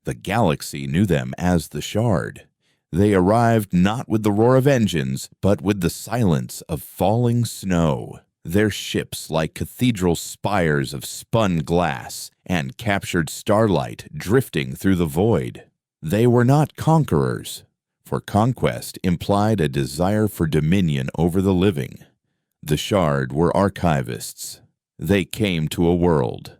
The galaxy knew them as the Shard. They arrived not with the roar of engines, but with the silence of falling snow, their ships like cathedral spires of spun glass and captured starlight drifting through the void. They were not conquerors, for conquest implied a desire for dominion over the living. The Shard were archivists. They came to a world,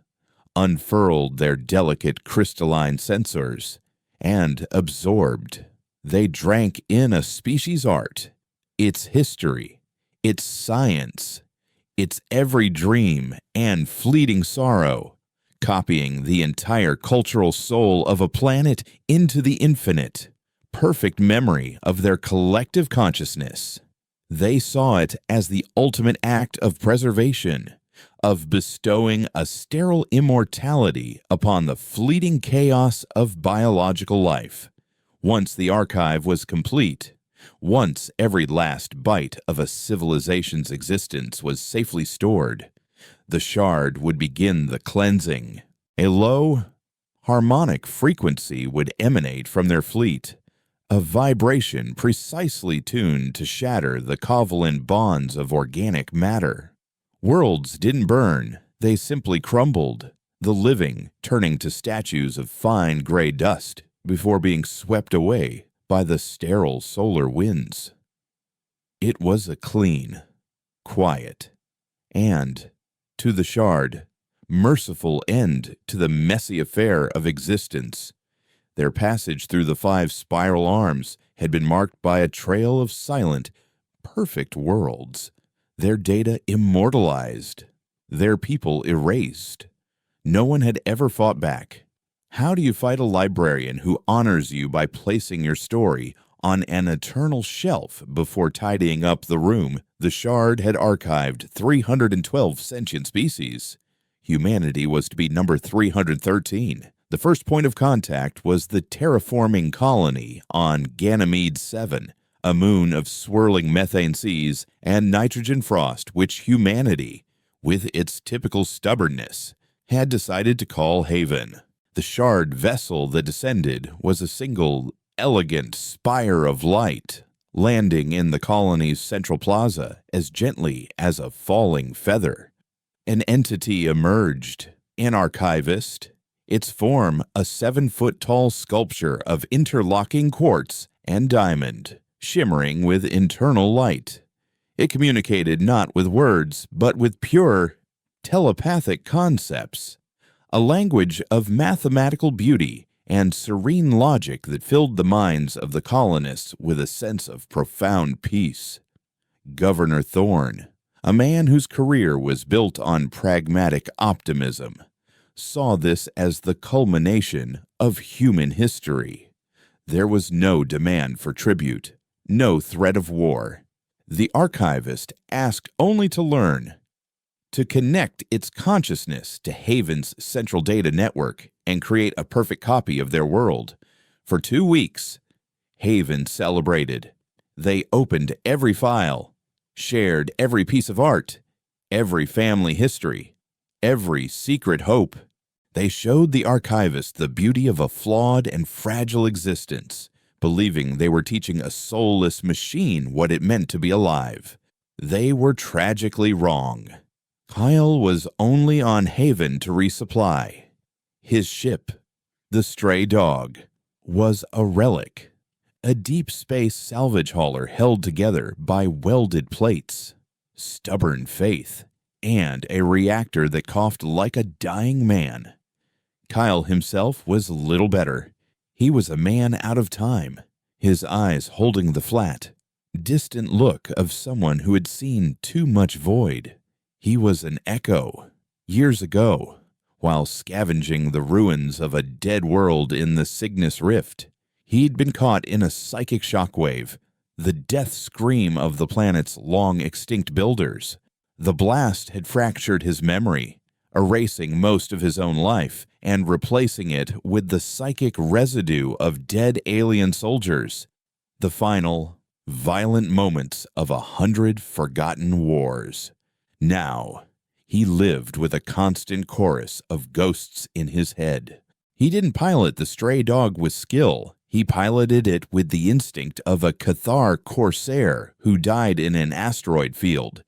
unfurled their delicate crystalline sensors, and absorbed. They drank in a species' art, its history, its science, its every dream and fleeting sorrow, copying the entire cultural soul of a planet into the infinite, perfect memory of their collective consciousness. They saw it as the ultimate act of preservation, of bestowing a sterile immortality upon the fleeting chaos of biological life. Once the archive was complete, once every last byte of a civilization's existence was safely stored, the Shard would begin the cleansing. A low, harmonic frequency would emanate from their fleet, a vibration precisely tuned to shatter the covalent bonds of organic matter. Worlds didn't burn, they simply crumbled, the living turning to statues of fine gray dust before being swept away by the sterile solar winds. It was a clean, quiet, and, to the Shard, merciful end to the messy affair of existence. Their passage through the 5 spiral arms had been marked by a trail of silent, perfect worlds, their data immortalized, their people erased. No one had ever fought back. How do you fight a librarian who honors you by placing your story on an eternal shelf before tidying up the room? The Shard had archived 312 sentient species. Humanity was to be number 313. The first point of contact was the terraforming colony on Ganymede 7, a moon of swirling methane seas and nitrogen frost which humanity, with its typical stubbornness, had decided to call haven. The Shard vessel that descended was a single, elegant spire of light, landing in the colony's central plaza as gently as a falling feather. An entity emerged, an archivist, its form a 7-foot-tall sculpture of interlocking quartz and diamond, shimmering with internal light. It communicated not with words, but with pure, telepathic concepts, a language of mathematical beauty and serene logic that filled the minds of the colonists with a sense of profound peace. Governor Thorne, a man whose career was built on pragmatic optimism, saw this as the culmination of human history. There was no demand for tribute, no threat of war. The archivist asked only to learn, to connect its consciousness to Haven's central data network and create a perfect copy of their world. For 2 weeks, Haven celebrated. They opened every file, shared every piece of art, every family history, every secret hope. They showed the archivist the beauty of a flawed and fragile existence, believing they were teaching a soulless machine what it meant to be alive. They were tragically wrong. Kyle was only on Haven to resupply. His ship, the Stray Dog, was a relic, a deep space salvage hauler held together by welded plates, stubborn faith, and a reactor that coughed like a dying man. Kyle himself was little better. He was a man out of time, his eyes holding the flat, distant look of someone who had seen too much void. He was an echo. Years ago, while scavenging the ruins of a dead world in the Cygnus Rift, he'd been caught in a psychic shockwave, the death scream of the planet's long-extinct builders. The blast had fractured his memory, erasing most of his own life and replacing it with the psychic residue of dead alien soldiers. The final, violent moments of 100 forgotten wars. Now, he lived with a constant chorus of ghosts in his head. He didn't pilot the stray dog with skill. He piloted it with the instinct of a Cathar corsair who died in an asteroid field.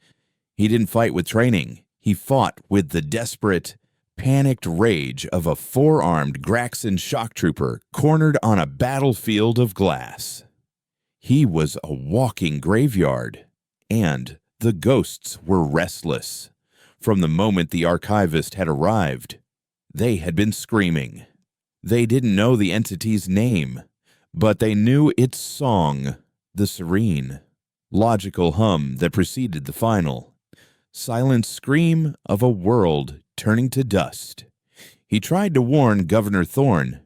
He didn't fight with training. He fought with the desperate, panicked rage of a four-armed Graxan shock trooper cornered on a battlefield of glass. He was a walking graveyard, and the ghosts were restless. From the moment the archivist had arrived, they had been screaming. They didn't know the entity's name, but they knew its song, the serene, logical hum that preceded the final, silent scream of a world turning to dust. He tried to warn Governor Thorne.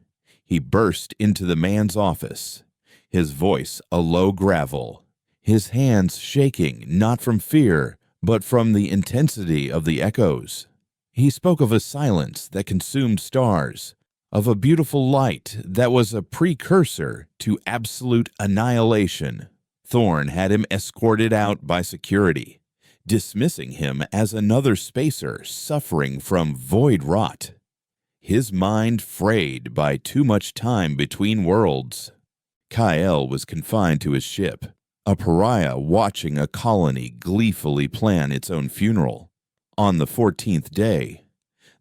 He burst into the man's office, his voice a low gravel, his hands shaking not from fear, but from the intensity of the echoes. He spoke of a silence that consumed stars, of a beautiful light that was a precursor to absolute annihilation. Thorne had him escorted out by security, dismissing him as another spacer suffering from void rot. His mind frayed by too much time between worlds. Kyle was confined to his ship, a pariah watching a colony gleefully plan its own funeral. On the 14th day,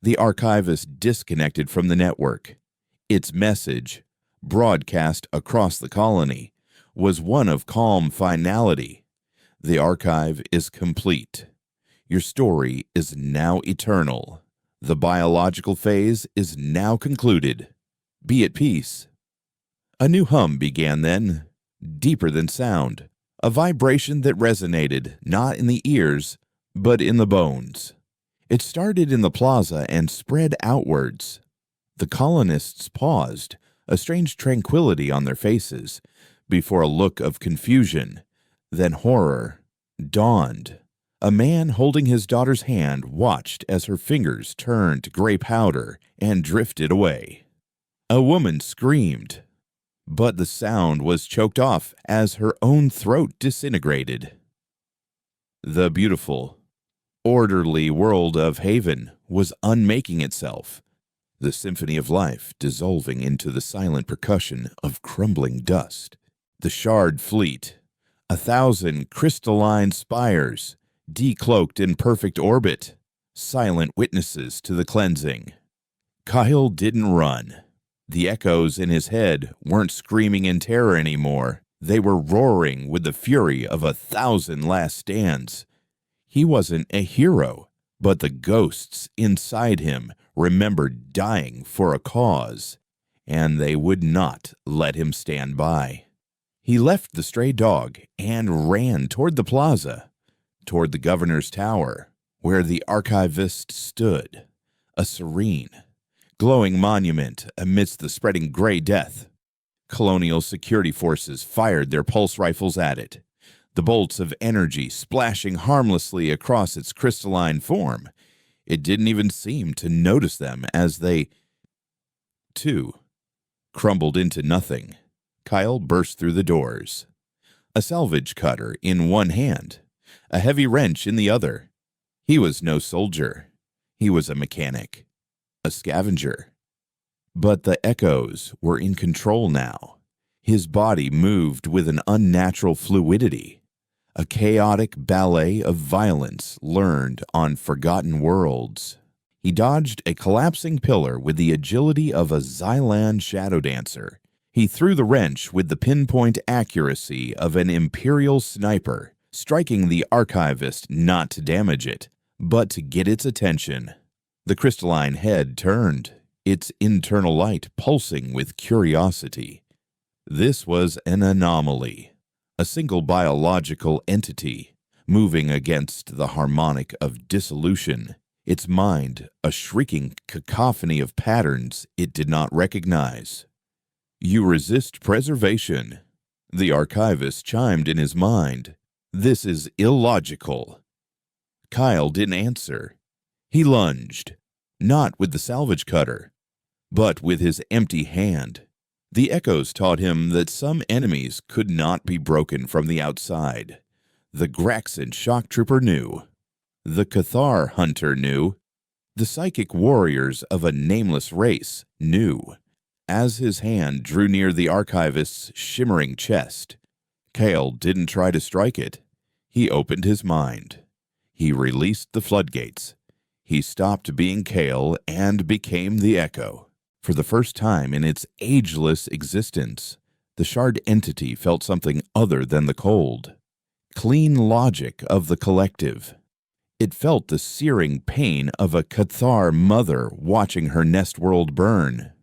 the archivist disconnected from the network. Its message, broadcast across the colony, was one of calm finality. The archive is complete. Your story is now eternal. The biological phase is now concluded. Be at peace. A new hum began then, deeper than sound, a vibration that resonated not in the ears, but in the bones. It started in the plaza and spread outwards. The colonists paused, a strange tranquility on their faces, before a look of confusion. Then horror dawned. A man holding his daughter's hand watched as her fingers turned to gray powder and drifted away. A woman screamed, but the sound was choked off as her own throat disintegrated. The beautiful, orderly world of Haven was unmaking itself, the symphony of life dissolving into the silent percussion of crumbling dust. The shard fleet, 1,000 crystalline spires, decloaked in perfect orbit, silent witnesses to the cleansing. Kyle didn't run. The echoes in his head weren't screaming in terror anymore. They were roaring with the fury of 1,000 last stands. He wasn't a hero, but the ghosts inside him remembered dying for a cause, and they would not let him stand by. He left the stray dog and ran toward the plaza, toward the governor's tower, where the archivist stood, a serene, glowing monument amidst the spreading gray death. Colonial security forces fired their pulse rifles at it, the bolts of energy splashing harmlessly across its crystalline form. It didn't even seem to notice them as they, too, crumbled into nothing. Kyle burst through the doors, a salvage cutter in one hand, a heavy wrench in the other. He was no soldier. He was a mechanic, a scavenger. But the echoes were in control now. His body moved with an unnatural fluidity, a chaotic ballet of violence learned on forgotten worlds. He dodged a collapsing pillar with the agility of a Xylan shadow dancer. He threw the wrench with the pinpoint accuracy of an Imperial sniper, striking the archivist not to damage it, but to get its attention. The crystalline head turned, its internal light pulsing with curiosity. This was an anomaly, a single biological entity, moving against the harmonic of dissolution, its mind a shrieking cacophony of patterns it did not recognize. You resist preservation, the archivist chimed in his mind. This is illogical. Kyle didn't answer. He lunged, not with the salvage cutter, but with his empty hand. The echoes taught him that some enemies could not be broken from the outside. The Graxan shock trooper knew. The Cathar hunter knew. The psychic warriors of a nameless race new. As his hand drew near the archivist's shimmering chest, Kale didn't try to strike it. He opened his mind. He released the floodgates. He stopped being Kale and became the Echo. For the first time in its ageless existence, the shard entity felt something other than the cold, clean logic of the collective. It felt the searing pain of a Cathar mother watching her nest world burn.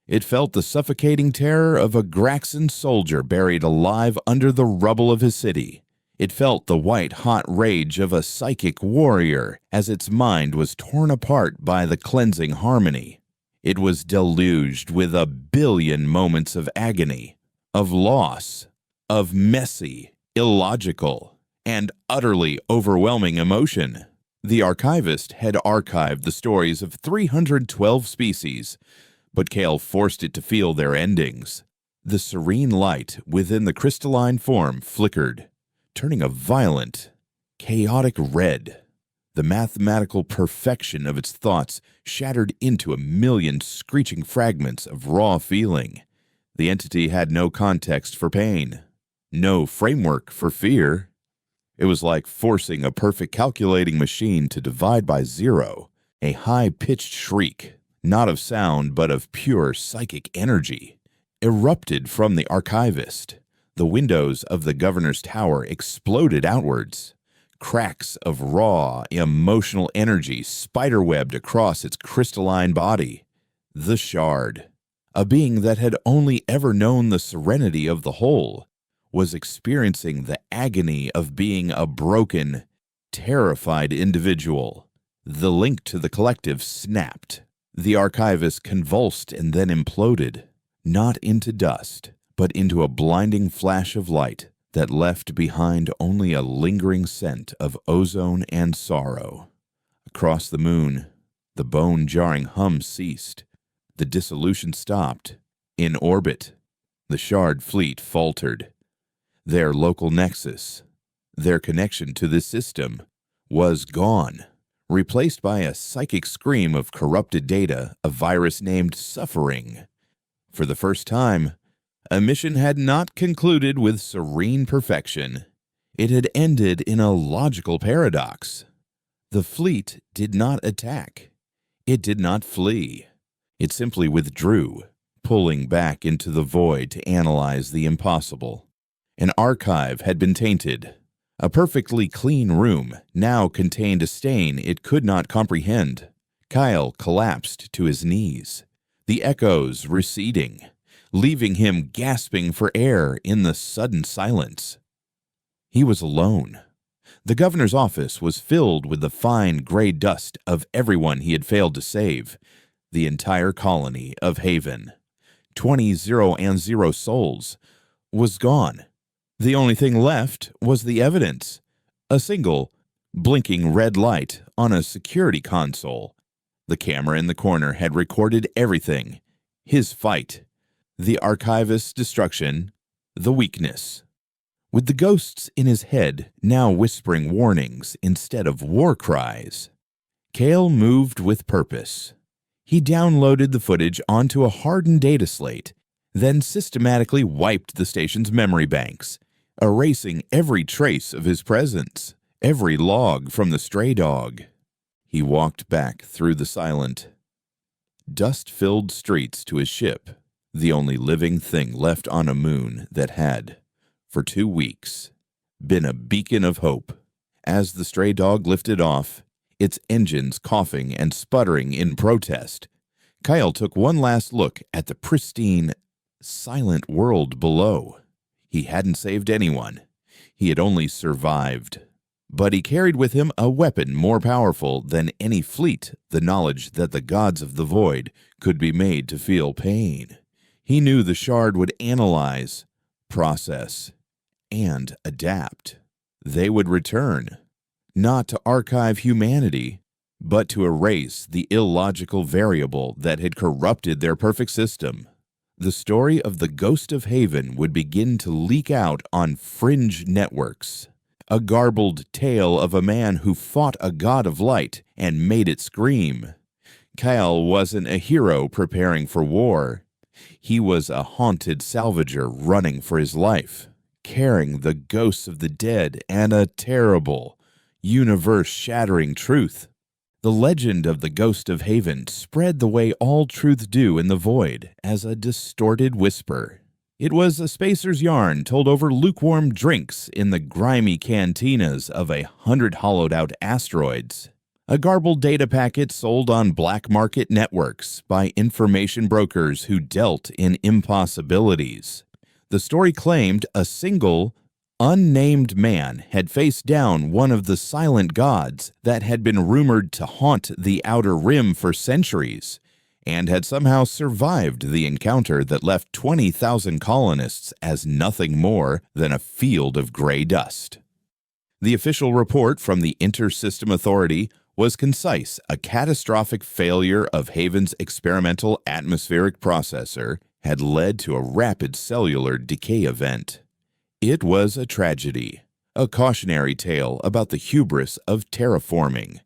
It felt the suffocating terror of a Graxan soldier buried alive under the rubble of his city. It felt the white-hot rage of a psychic warrior as its mind was torn apart by the cleansing harmony. It was deluged with a billion moments of agony, of loss, of messy, illogical, and utterly overwhelming emotion. The archivist had archived the stories of 312 species, but Kale forced it to feel their endings. The serene light within the crystalline form flickered, turning a violent, chaotic red. The mathematical perfection of its thoughts shattered into a million screeching fragments of raw feeling. The entity had no context for pain, no framework for fear. It was like forcing a perfect calculating machine to divide by zero. A high-pitched shriek, not of sound but of pure psychic energy, erupted from the archivist. The windows of the governor's tower exploded outwards. Cracks of raw, emotional energy spiderwebbed across its crystalline body. The shard, a being that had only ever known the serenity of the whole, was experiencing the agony of being a broken, terrified individual. The link to the collective snapped. The archivist convulsed and then imploded, not into dust, but into a blinding flash of light that left behind only a lingering scent of ozone and sorrow. Across the moon, the bone-jarring hum ceased. The dissolution stopped. In orbit, the shard fleet faltered. Their local nexus, their connection to this system, was gone, replaced by a psychic scream of corrupted data, a virus named Suffering. For the first time, a mission had not concluded with serene perfection. It had ended in a logical paradox. The fleet did not attack. It did not flee. It simply withdrew, pulling back into the void to analyze the impossible. An archive had been tainted. A perfectly clean room now contained a stain it could not comprehend. Kyle collapsed to his knees, the echoes receding, leaving him gasping for air in the sudden silence. He was alone. The governor's office was filled with the fine gray dust of everyone he had failed to save. The entire colony of Haven, 20 0 souls, was gone. The only thing left was the evidence, a single, blinking red light on a security console. The camera in the corner had recorded everything: his fight, the archivist's destruction, the weakness. With the ghosts in his head now whispering warnings instead of war cries, Kale moved with purpose. He downloaded the footage onto a hardened data slate, then systematically wiped the station's memory banks, erasing every trace of his presence, every log from the stray dog. He walked back through the silent, dust-filled streets to his ship, the only living thing left on a moon that had, for 2 weeks, been a beacon of hope. As the stray dog lifted off, its engines coughing and sputtering in protest, Kyle took one last look at the pristine, silent world below. He hadn't saved anyone. He had only survived. But he carried with him a weapon more powerful than any fleet, the knowledge that the gods of the void could be made to feel pain. He knew the shard would analyze, process, and adapt. They would return, not to archive humanity, but to erase the illogical variable that had corrupted their perfect system. The story of the Ghost of Haven would begin to leak out on fringe networks, a garbled tale of a man who fought a god of light and made it scream. Kyle wasn't a hero preparing for war. He was a haunted salvager running for his life, carrying the ghosts of the dead and a terrible, universe-shattering truth. The legend of the Ghost of Haven spread the way all truths do in the void as a distorted whisper. It was a spacer's yarn told over lukewarm drinks in the grimy cantinas of 100 hollowed-out asteroids. A garbled data packet sold on black market networks by information brokers who dealt in impossibilities. The story claimed a single, unnamed man had faced down one of the silent gods that had been rumored to haunt the Outer Rim for centuries, and had somehow survived the encounter that left 20,000 colonists as nothing more than a field of gray dust. The official report from the Inter-System Authority was concise: a catastrophic failure of Haven's experimental atmospheric processor had led to a rapid cellular decay event. It was a tragedy, a cautionary tale about the hubris of terraforming.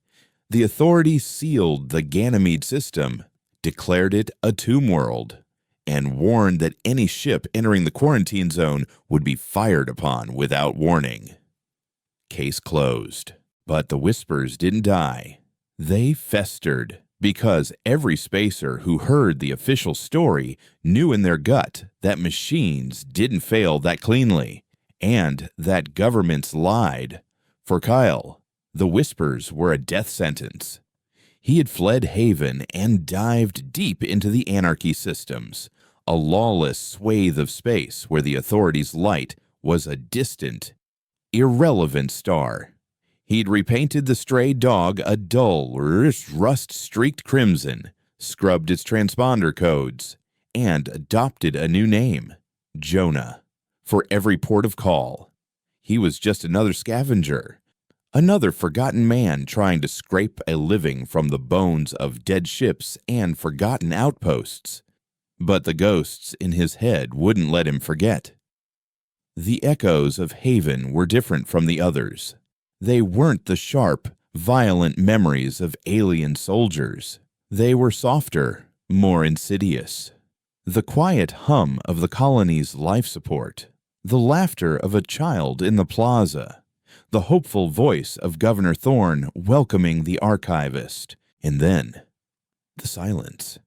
The Authority sealed the Ganymede system, declared it a tomb world, and warned that any ship entering the quarantine zone would be fired upon without warning. Case closed. But the whispers didn't die. They festered, because every spacer who heard the official story knew in their gut that machines didn't fail that cleanly, and that governments lied. For Kyle, the whispers were a death sentence. He had fled Haven and dived deep into the Anarchy systems, a lawless swathe of space where the Authority's light was a distant, irrelevant star. He'd repainted the stray dog a dull, rust-streaked crimson, scrubbed its transponder codes, and adopted a new name, Jonah, for every port of call. He was just another scavenger, another forgotten man trying to scrape a living from the bones of dead ships and forgotten outposts. But the ghosts in his head wouldn't let him forget. The echoes of Haven were different from the others. They weren't the sharp, violent memories of alien soldiers. They were softer, more insidious. The quiet hum of the colony's life support, the laughter of a child in the plaza, the hopeful voice of Governor Thorne welcoming the archivist, and then the silence.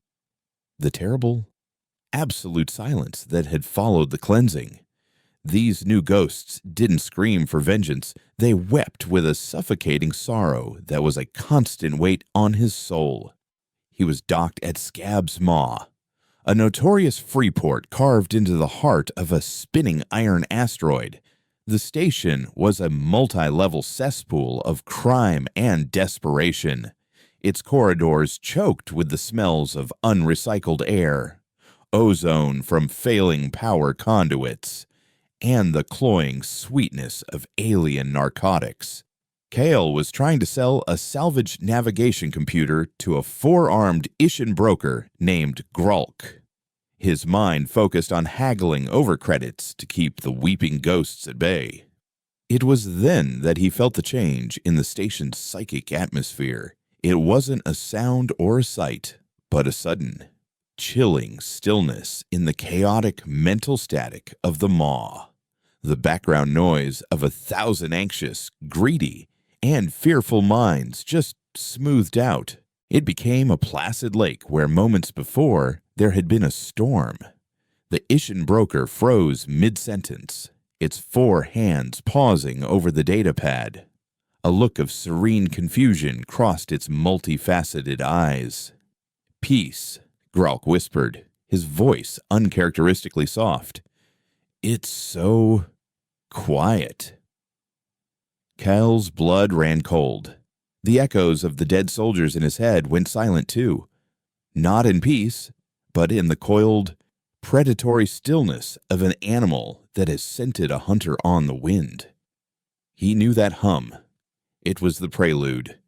The terrible, absolute silence that had followed the cleansing. These new ghosts didn't scream for vengeance. They wept with a suffocating sorrow that was a constant weight on his soul. He was docked at Scab's Maw, a notorious free port carved into the heart of a spinning iron asteroid. The station was a multi-level cesspool of crime and desperation, its corridors choked with the smells of unrecycled air, ozone from failing power conduits, and the cloying sweetness of alien narcotics. Kale was trying to sell a salvaged navigation computer to a four-armed Ishan broker named Grulk. His mind focused on haggling over credits to keep the weeping ghosts at bay. It was then that he felt the change in the station's psychic atmosphere. It wasn't a sound or a sight, but a sudden, chilling stillness in the chaotic mental static of the maw. The background noise of 1,000 anxious, greedy, and fearful minds just smoothed out. It became a placid lake where moments before there had been a storm. The Ishan broker froze mid-sentence, its four hands pausing over the data pad. A look of serene confusion crossed its multifaceted eyes. "Peace," Gralk whispered, his voice uncharacteristically soft. "It's so quiet." Kyle's blood ran cold. The echoes of the dead soldiers in his head went silent too. Not in peace, but in the coiled, predatory stillness of an animal that has scented a hunter on the wind. He knew that hum. It was the prelude.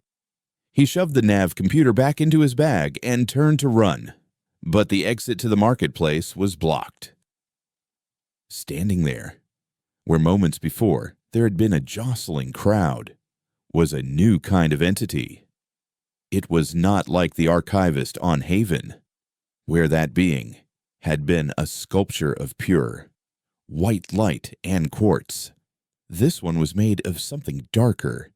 He shoved the nav computer back into his bag and turned to run, but the exit to the marketplace was blocked. Standing there, where moments before there had been a jostling crowd, was a new kind of entity. It was not like the archivist on Haven, where that being had been a sculpture of pure, white light and quartz. This one was made of something darker,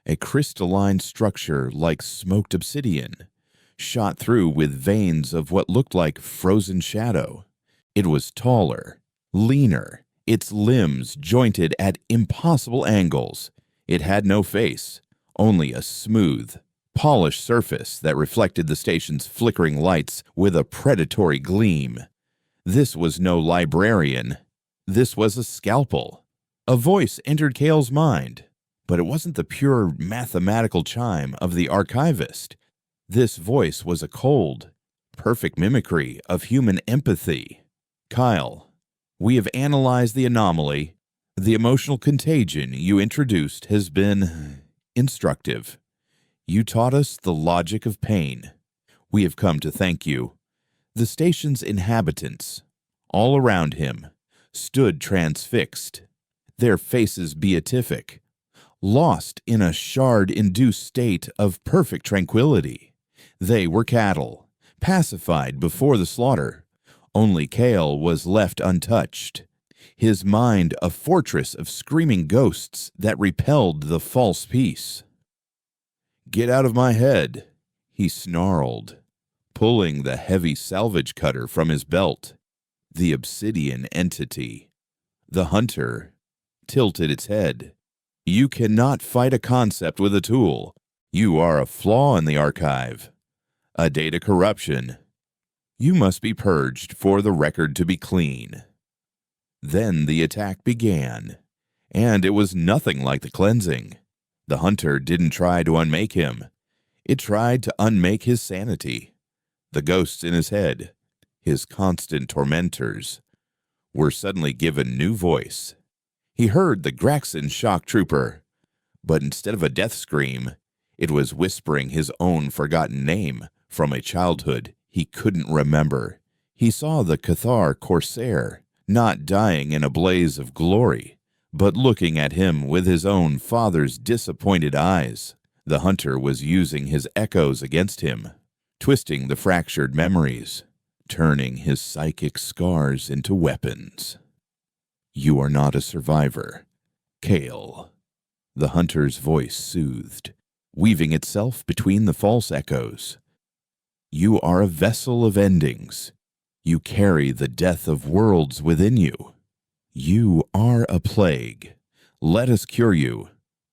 a crystalline structure like smoked obsidian, shot through with veins of what looked like frozen shadow. It was taller, leaner, its limbs jointed at impossible angles. It had no face, only a smooth, polished surface that reflected the station's flickering lights with a predatory gleam. This was no librarian. This was a scalpel. A voice entered Cale's mind, but it wasn't the pure mathematical chime of the archivist. This voice was a cold, perfect mimicry of human empathy. Kyle, we have analyzed the anomaly. The emotional contagion you introduced has been instructive. You taught us the logic of pain. We have come to thank you. The station's inhabitants, all around him, stood transfixed, their faces beatific, lost in a shard-induced state of perfect tranquility. They were cattle, pacified before the slaughter. Only Cale was left untouched, his mind a fortress of screaming ghosts that repelled the false peace. "Get out of my head," he snarled, pulling the heavy salvage cutter from his belt. The obsidian entity, the hunter, tilted its head. "You cannot fight a concept with a tool. You are a flaw in the archive, a data corruption. You must be purged for the record to be clean." Then the attack began, and it was nothing like the cleansing. The hunter didn't try to unmake him. It tried to unmake his sanity. The ghosts in his head, his constant tormentors, were suddenly given new voice. He heard the Graxon shock trooper, but instead of a death scream, it was whispering his own forgotten name from a childhood he couldn't remember. He saw the Cathar corsair, not dying in a blaze of glory, but looking at him with his own father's disappointed eyes. The hunter was using his echoes against him, twisting the fractured memories, turning his psychic scars into weapons. "You are not a survivor, Cale," the hunter's voice soothed, weaving itself between the false echoes. "You are a vessel of endings. You carry the death of worlds within you. You are a plague. Let us cure you."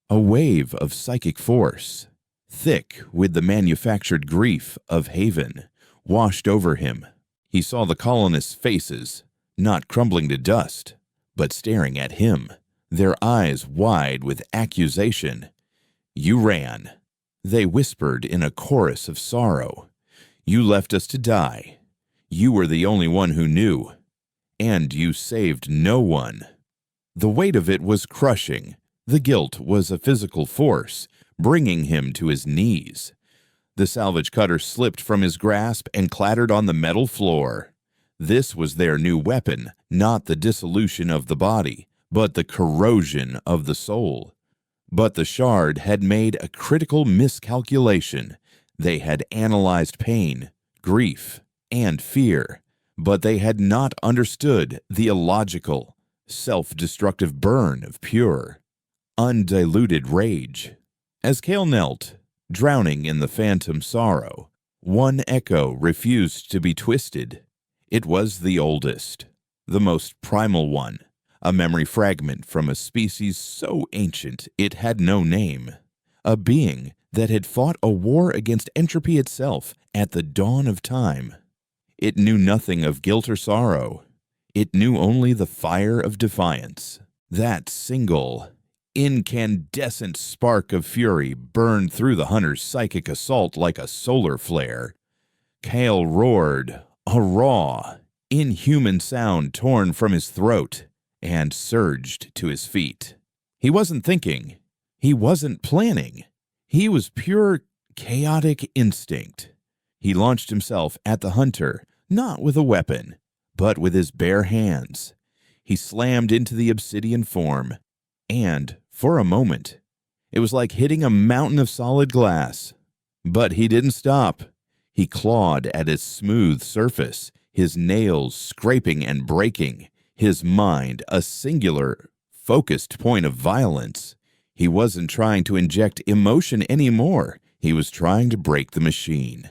A wave of psychic force, thick with the manufactured grief of Haven, washed over him. He saw the colonists' faces, not crumbling to dust, but staring at him, their eyes wide with accusation. "You ran," they whispered in a chorus of sorrow. "You left us to die. You were the only one who knew, and you saved no one." The weight of it was crushing. The guilt was a physical force, bringing him to his knees. The salvage cutter slipped from his grasp and clattered on the metal floor. This was their new weapon, not the dissolution of the body, but the corrosion of the soul. But the shard had made a critical miscalculation. They had analyzed pain, grief, and fear, but they had not understood the illogical, self-destructive burn of pure, undiluted rage. As Cale knelt, drowning in the phantom sorrow, one echo refused to be twisted. It was the oldest, the most primal one, a memory fragment from a species so ancient it had no name, a being that had fought a war against entropy itself at the dawn of time. It knew nothing of guilt or sorrow. It knew only the fire of defiance. That single, incandescent spark of fury burned through the hunter's psychic assault like a solar flare. Cale roared, a raw, inhuman sound torn from his throat, and surged to his feet. He wasn't thinking. He wasn't planning. He was pure, chaotic instinct. He launched himself at the hunter, not with a weapon, but with his bare hands. He slammed into the obsidian form, and, for a moment, it was like hitting a mountain of solid glass. But he didn't stop. He clawed at its smooth surface, his nails scraping and breaking, his mind a singular, focused point of violence. He wasn't trying to inject emotion anymore. He was trying to break the machine.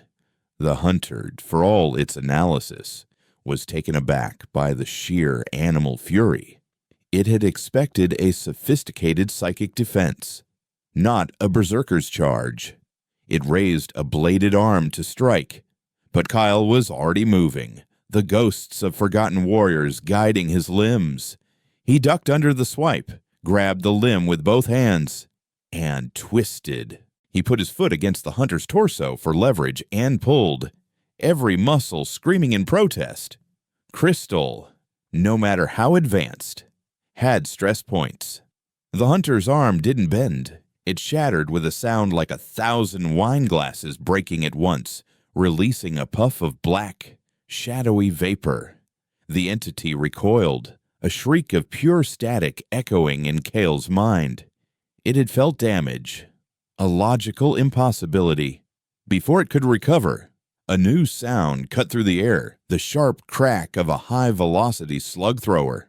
The hunter, for all its analysis, was taken aback by the sheer animal fury. It had expected a sophisticated psychic defense, not a berserker's charge. It raised a bladed arm to strike, but Kyle was already moving, the ghosts of forgotten warriors guiding his limbs. He ducked under the swipe, grabbed the limb with both hands, and twisted. He put his foot against the hunter's torso for leverage and pulled, every muscle screaming in protest. Crystal, no matter how advanced, had stress points. The hunter's arm didn't bend. It shattered with a sound like 1,000 wine glasses breaking at once, releasing a puff of black, shadowy vapor. The entity recoiled, a shriek of pure static echoing in Cale's mind. It had felt damage, a logical impossibility. Before it could recover, a new sound cut through the air, the sharp crack of a high-velocity slug thrower.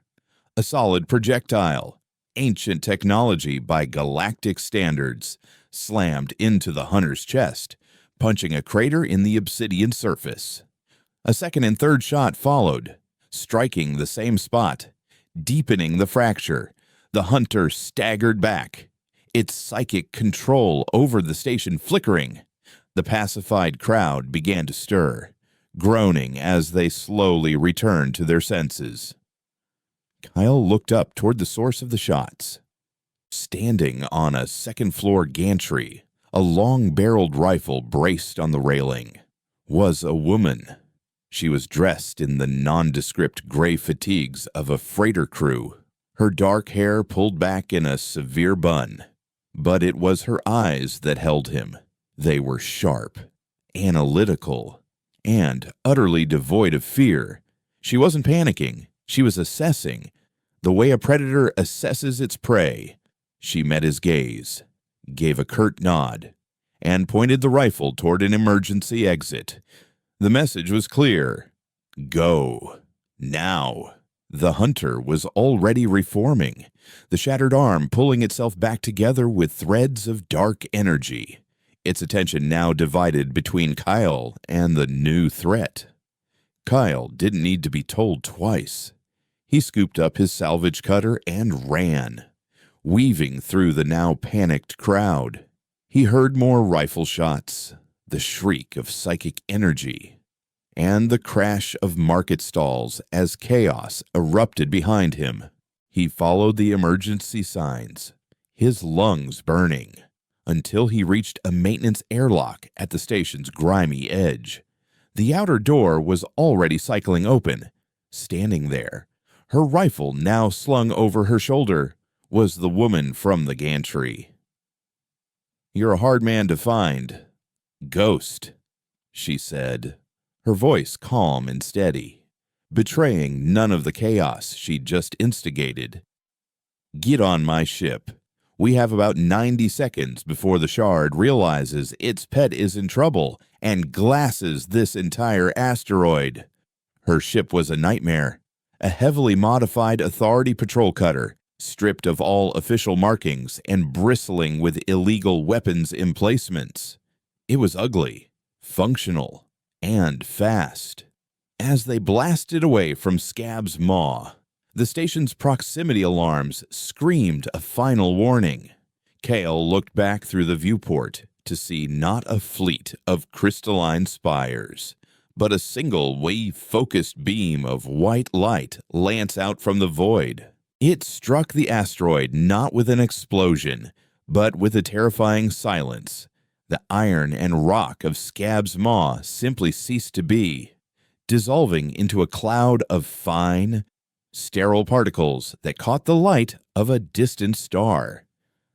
A solid projectile, ancient technology by Galactic standards, slammed into the hunter's chest, punching a crater in the obsidian surface. A second and third shot followed, striking the same spot, deepening the fracture. The hunter staggered back, its psychic control over the station flickering. The pacified crowd began to stir, groaning as they slowly returned to their senses. Kyle looked up toward the source of the shots. Standing on a second-floor gantry, a long-barreled rifle braced on the railing, was a woman. She was dressed in the nondescript gray fatigues of a freighter crew, her dark hair pulled back in a severe bun. But it was her eyes that held him. They were sharp, analytical, and utterly devoid of fear. She wasn't panicking. She was assessing, the way a predator assesses its prey. She met his gaze, gave a curt nod, and pointed the rifle toward an emergency exit. The message was clear. Go. Now. The hunter was already reforming, the shattered arm pulling itself back together with threads of dark energy. Its attention now divided between Kyle and the new threat. Kyle didn't need to be told twice. He scooped up his salvage cutter and ran, weaving through the now panicked crowd. He heard more rifle shots, the shriek of psychic energy, and the crash of market stalls as chaos erupted behind him. He followed the emergency signs, his lungs burning, until he reached a maintenance airlock at the station's grimy edge. The outer door was already cycling open. Standing there, her rifle now slung over her shoulder, was the woman from the gantry. "You're a hard man to find. Ghost," she said, her voice calm and steady, betraying none of the chaos she'd just instigated. "Get on my ship. We have about 90 seconds before the Shard realizes its pet is in trouble and glasses this entire asteroid." Her ship was a nightmare, a heavily modified Authority patrol cutter, stripped of all official markings and bristling with illegal weapons emplacements. It was ugly, functional, and fast. As they blasted away from Scab's maw, the station's proximity alarms screamed a final warning. Cale looked back through the viewport to see not a fleet of crystalline spires, but a single wave-focused beam of white light lance out from the void. It struck the asteroid not with an explosion, but with a terrifying silence. The iron and rock of Scab's maw simply ceased to be, dissolving into a cloud of fine, sterile particles that caught the light of a distant star.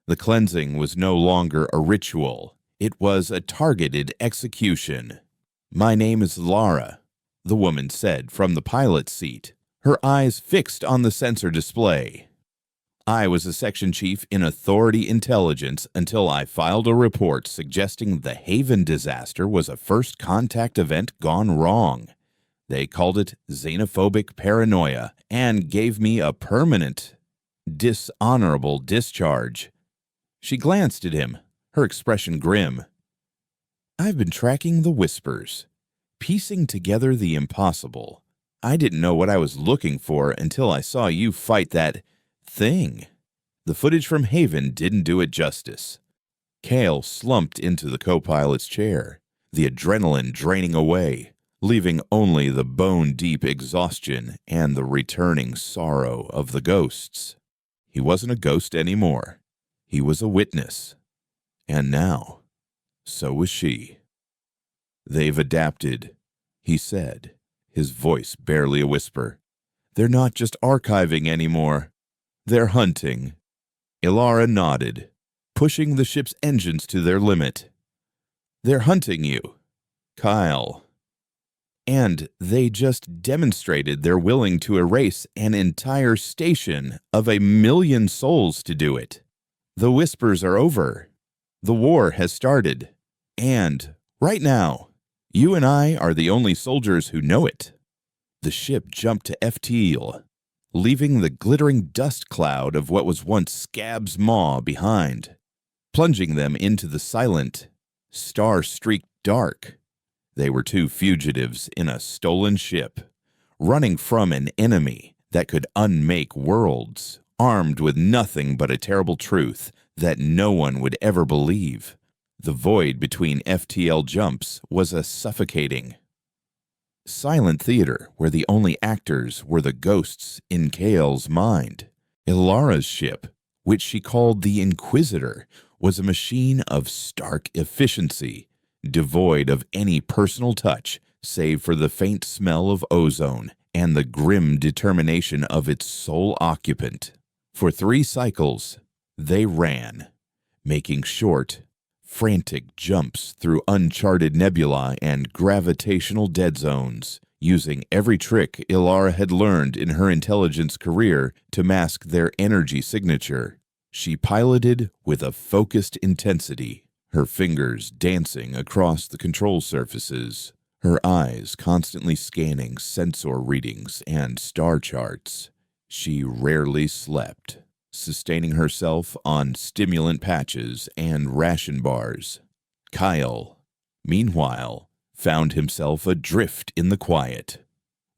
The cleansing was no longer a ritual. It was a targeted execution. "My name is Lara," the woman said from the pilot's seat, her eyes fixed on the sensor display. I was a section chief in Authority Intelligence until I filed a report suggesting the Haven disaster was a first contact event gone wrong. They called it xenophobic paranoia and gave me a permanent, dishonorable discharge. She glanced at him, her expression grim. I've been tracking the whispers, piecing together the impossible. I didn't know what I was looking for until I saw you fight that thing. The footage from Haven didn't do it justice. Kale slumped into the co-pilot's chair, the adrenaline draining away, leaving only the bone-deep exhaustion and the returning sorrow of the ghosts. He wasn't a ghost anymore. He was a witness. And now, so was she. They've adapted, he said, his voice barely a whisper. They're not just archiving anymore. They're hunting. Ilara nodded, pushing the ship's engines to their limit. They're hunting you, Kyle. And they just demonstrated they're willing to erase an entire station of 1 million souls to do it. The whispers are over. The war has started. And, right now, you and I are the only soldiers who know it. The ship jumped to FTL, leaving the glittering dust cloud of what was once Scab's maw behind, plunging them into the silent, star-streaked dark. They were two fugitives in a stolen ship, running from an enemy that could unmake worlds, armed with nothing but a terrible truth that no one would ever believe. The void between FTL jumps was a suffocating, silent theater where the only actors were the ghosts in Kale's mind. Ilara's ship, which she called the Inquisitor, was a machine of stark efficiency, devoid of any personal touch save for the faint smell of ozone and the grim determination of its sole occupant. For 3 cycles, they ran, making short, frantic jumps through uncharted nebulae and gravitational dead zones, using every trick Ilara had learned in her intelligence career to mask their energy signature. She piloted with a focused intensity, her fingers dancing across the control surfaces, her eyes constantly scanning sensor readings and star charts. She rarely slept, sustaining herself on stimulant patches and ration bars. Kyle, meanwhile, found himself adrift in the quiet,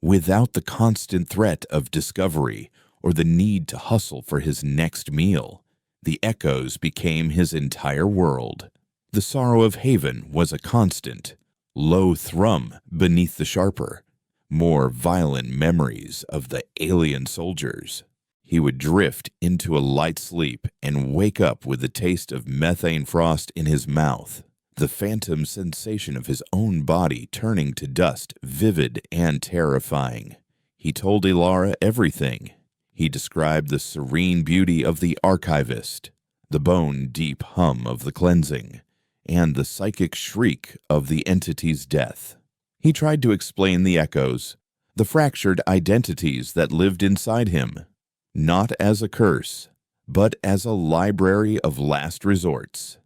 without the constant threat of discovery or the need to hustle for his next meal. The echoes became his entire world. The sorrow of Haven was a constant, low thrum beneath the sharper, more violent memories of the alien soldiers. He would drift into a light sleep and wake up with the taste of methane frost in his mouth, the phantom sensation of his own body turning to dust, vivid and terrifying. He told Ilara everything. He described the serene beauty of the archivist, the bone-deep hum of the cleansing, and the psychic shriek of the entity's death. He tried to explain the echoes, the fractured identities that lived inside him, not as a curse, but as a library of last resorts.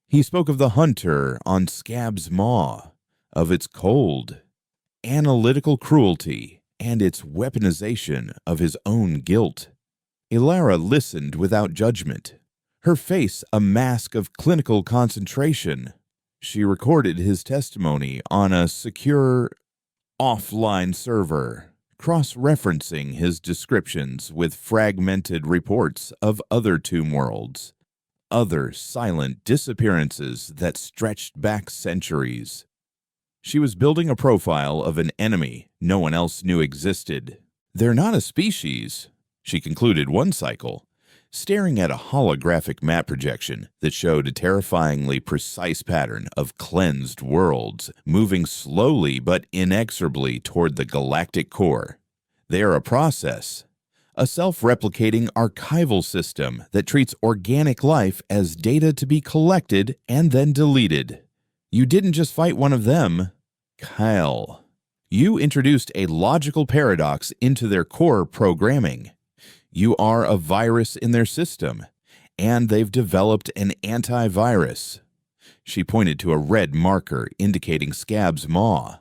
He spoke of the hunter on Scab's maw, of its cold, analytical cruelty, and its weaponization of his own guilt. Ilara listened without judgment, her face a mask of clinical concentration. She recorded his testimony on a secure, offline server, cross-referencing his descriptions with fragmented reports of other tomb worlds, other silent disappearances that stretched back centuries. She was building a profile of an enemy no one else knew existed. They're not a species, she concluded one cycle, staring at a holographic map projection that showed a terrifyingly precise pattern of cleansed worlds moving slowly but inexorably toward the galactic core. They are a process, a self-replicating archival system that treats organic life as data to be collected and then deleted. You didn't just fight one of them, Kyle. You introduced a logical paradox into their core programming. You are a virus in their system, and they've developed an antivirus. She pointed to a red marker indicating Scab's maw.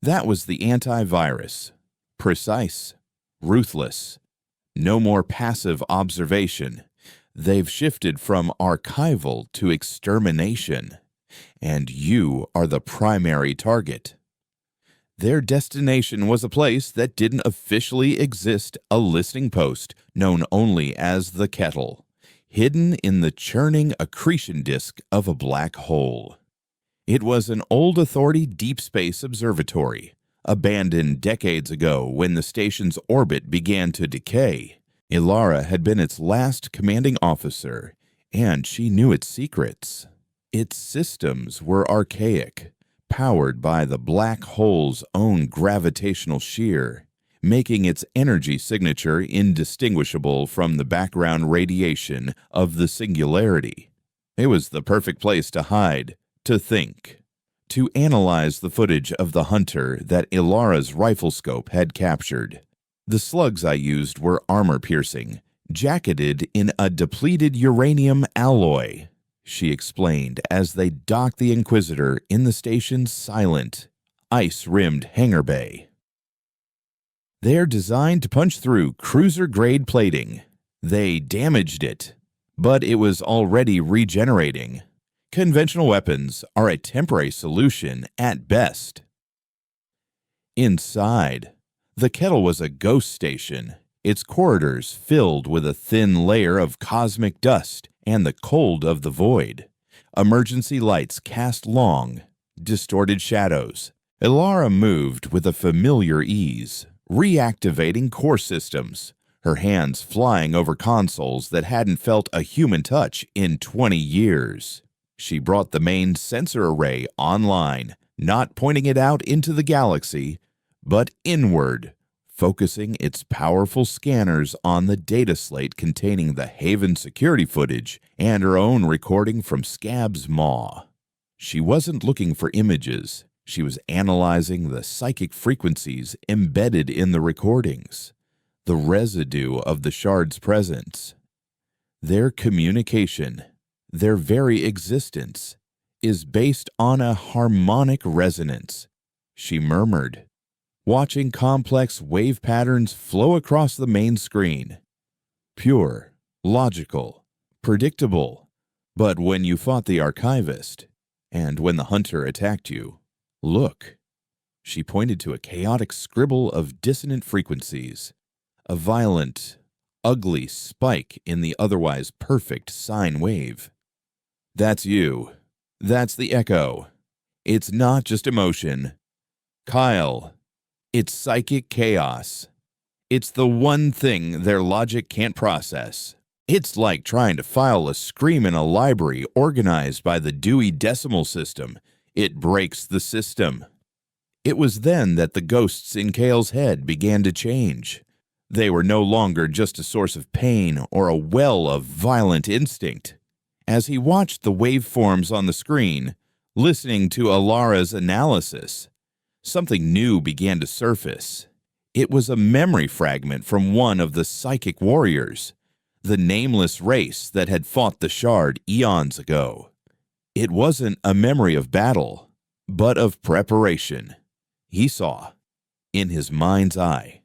That was the antivirus. Precise, ruthless, no more passive observation. They've shifted from archival to extermination, and you are the primary target. Their destination was a place that didn't officially exist, a listing post known only as the Kettle, hidden in the churning accretion disk of a black hole. It was an old Authority deep space observatory, abandoned decades ago when the station's orbit began to decay. Ilara had been its last commanding officer, and she knew its secrets. Its systems were archaic, powered by the black hole's own gravitational shear, making its energy signature indistinguishable from the background radiation of the singularity. It was the perfect place to hide, to think, to analyze the footage of the hunter that Ilara's rifle scope had captured. The slugs I used were armor-piercing, jacketed in a depleted uranium alloy, she explained as they docked the Inquisitor in the station's silent, ice-rimmed hangar bay. They're designed to punch through cruiser-grade plating. They damaged it, but it was already regenerating. Conventional weapons are a temporary solution at best. Inside, the Kettle was a ghost station, its corridors filled with a thin layer of cosmic dust and the cold of the void. Emergency lights cast long, distorted shadows. Ilara moved with a familiar ease, reactivating core systems, her hands flying over consoles that hadn't felt a human touch in 20 years. She brought the main sensor array online, not pointing it out into the galaxy, but inward, focusing its powerful scanners on the data slate containing the Haven security footage and her own recording from Scab's maw. She wasn't looking for images. She was analyzing the psychic frequencies embedded in the recordings, the residue of the shard's presence. Their communication, their very existence, is based on a harmonic resonance, she murmured, watching complex wave patterns flow across the main screen. Pure, logical, predictable. But when you fought the archivist, and when the hunter attacked you, look. She pointed to a chaotic scribble of dissonant frequencies, a violent, ugly spike in the otherwise perfect sine wave. That's you. That's the echo. It's not just emotion. Kyle, it's psychic chaos. It's the one thing their logic can't process. It's like trying to file a scream in a library organized by the Dewey Decimal System. It breaks the system. It was then that the ghosts in Kale's head began to change. They were no longer just a source of pain or a well of violent instinct. As he watched the waveforms on the screen, listening to Ilara's analysis, something new began to surface. It was a memory fragment from one of the psychic warriors, the nameless race that had fought the Shard eons ago. It wasn't a memory of battle, but of preparation. He saw, in his mind's eye,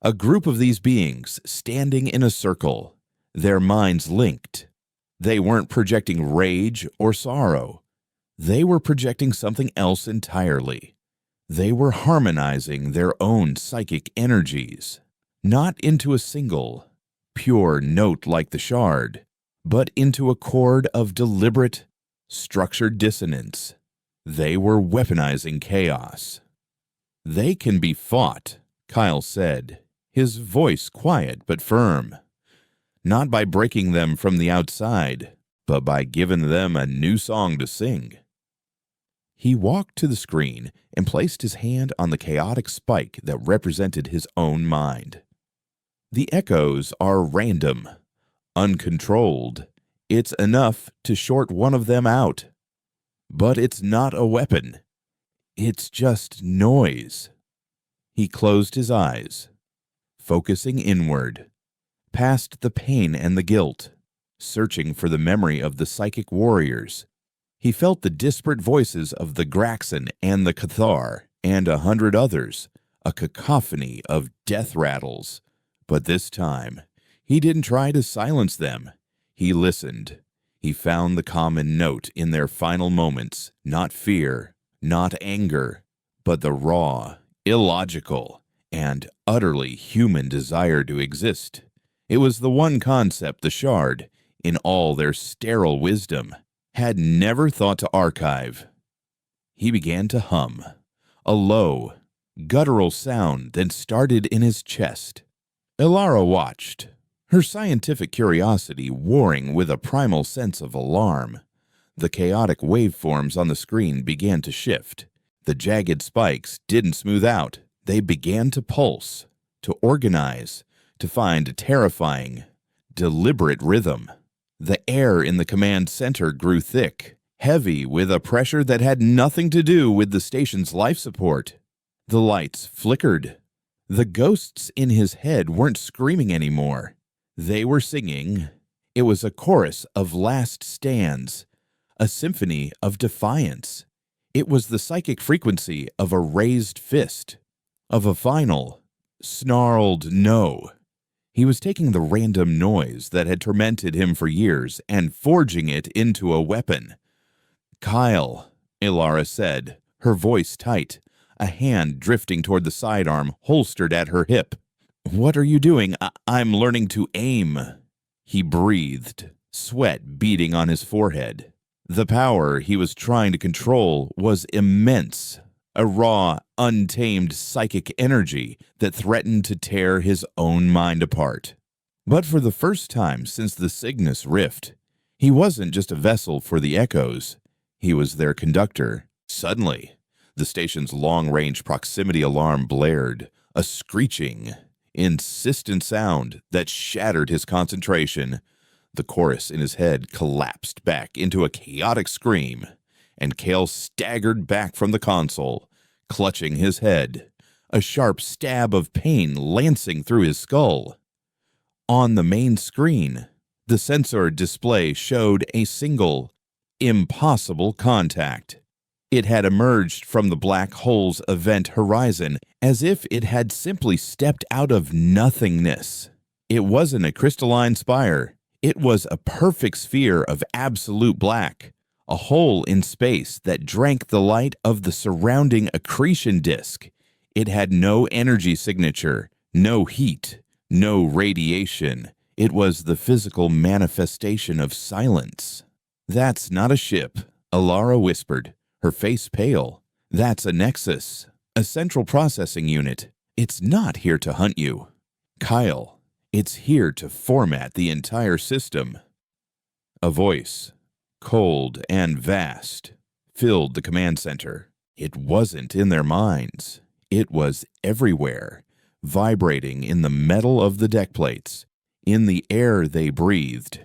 a group of these beings standing in a circle, their minds linked. They weren't projecting rage or sorrow. They were projecting something else entirely. They were harmonizing their own psychic energies, not into a single, pure note like the Shard, but into a chord of deliberate, structured dissonance. They were weaponizing chaos. They can be fought, Kyle said, his voice quiet but firm. Not by breaking them from the outside, but by giving them a new song to sing. He walked to the screen and placed his hand on the chaotic spike that represented his own mind. The echoes are random, uncontrolled. It's enough to short one of them out. But it's not a weapon. It's just noise. He closed his eyes, focusing inward, past the pain and the guilt, searching for the memory of the psychic warriors. He felt the disparate voices of the Graxan and the Cathar and 100 others, a cacophony of death rattles. But this time, he didn't try to silence them. He listened. He found the common note in their final moments, not fear, not anger, but the raw, illogical, and utterly human desire to exist. It was the one concept the Shard, in all their sterile wisdom, had never thought to archive. He began to hum, a low, guttural sound that started in his chest. Ilara watched, her scientific curiosity warring with a primal sense of alarm. The chaotic waveforms on the screen began to shift. The jagged spikes didn't smooth out. They began to pulse, to organize, to find a terrifying, deliberate rhythm. The air in the command center grew thick, heavy with a pressure that had nothing to do with the station's life support. The lights flickered. The ghosts in his head weren't screaming anymore. They were singing. It was a chorus of last stands, a symphony of defiance. It was the psychic frequency of a raised fist, of a final, snarled no. He was taking the random noise that had tormented him for years and forging it into a weapon. "Kyle," Ilara said, her voice tight, a hand drifting toward the sidearm holstered at her hip. "What are you doing? I'm learning to aim." He breathed, sweat beading on his forehead. The power he was trying to control was immense, a raw, untamed psychic energy that threatened to tear his own mind apart. But for the first time since the Cygnus Rift, he wasn't just a vessel for the echoes. He was their conductor. Suddenly, the station's long-range proximity alarm blared, a screeching, insistent sound that shattered his concentration. The chorus in his head collapsed back into a chaotic scream, and Kale staggered back from the console, clutching his head, a sharp stab of pain lancing through his skull. On the main screen, the sensor display showed a single, impossible contact. It had emerged from the black hole's event horizon as if it had simply stepped out of nothingness. It wasn't a crystalline spire. It was a perfect sphere of absolute black, a hole in space that drank the light of the surrounding accretion disk. It had no energy signature, no heat, no radiation. It was the physical manifestation of silence. "That's not a ship," Ilara whispered, her face pale. "That's a nexus, a central processing unit. It's not here to hunt you, Kyle. It's here to format the entire system." A voice, cold and vast, filled the command center. It wasn't in their minds. It was everywhere, vibrating in the metal of the deck plates, in the air they breathed.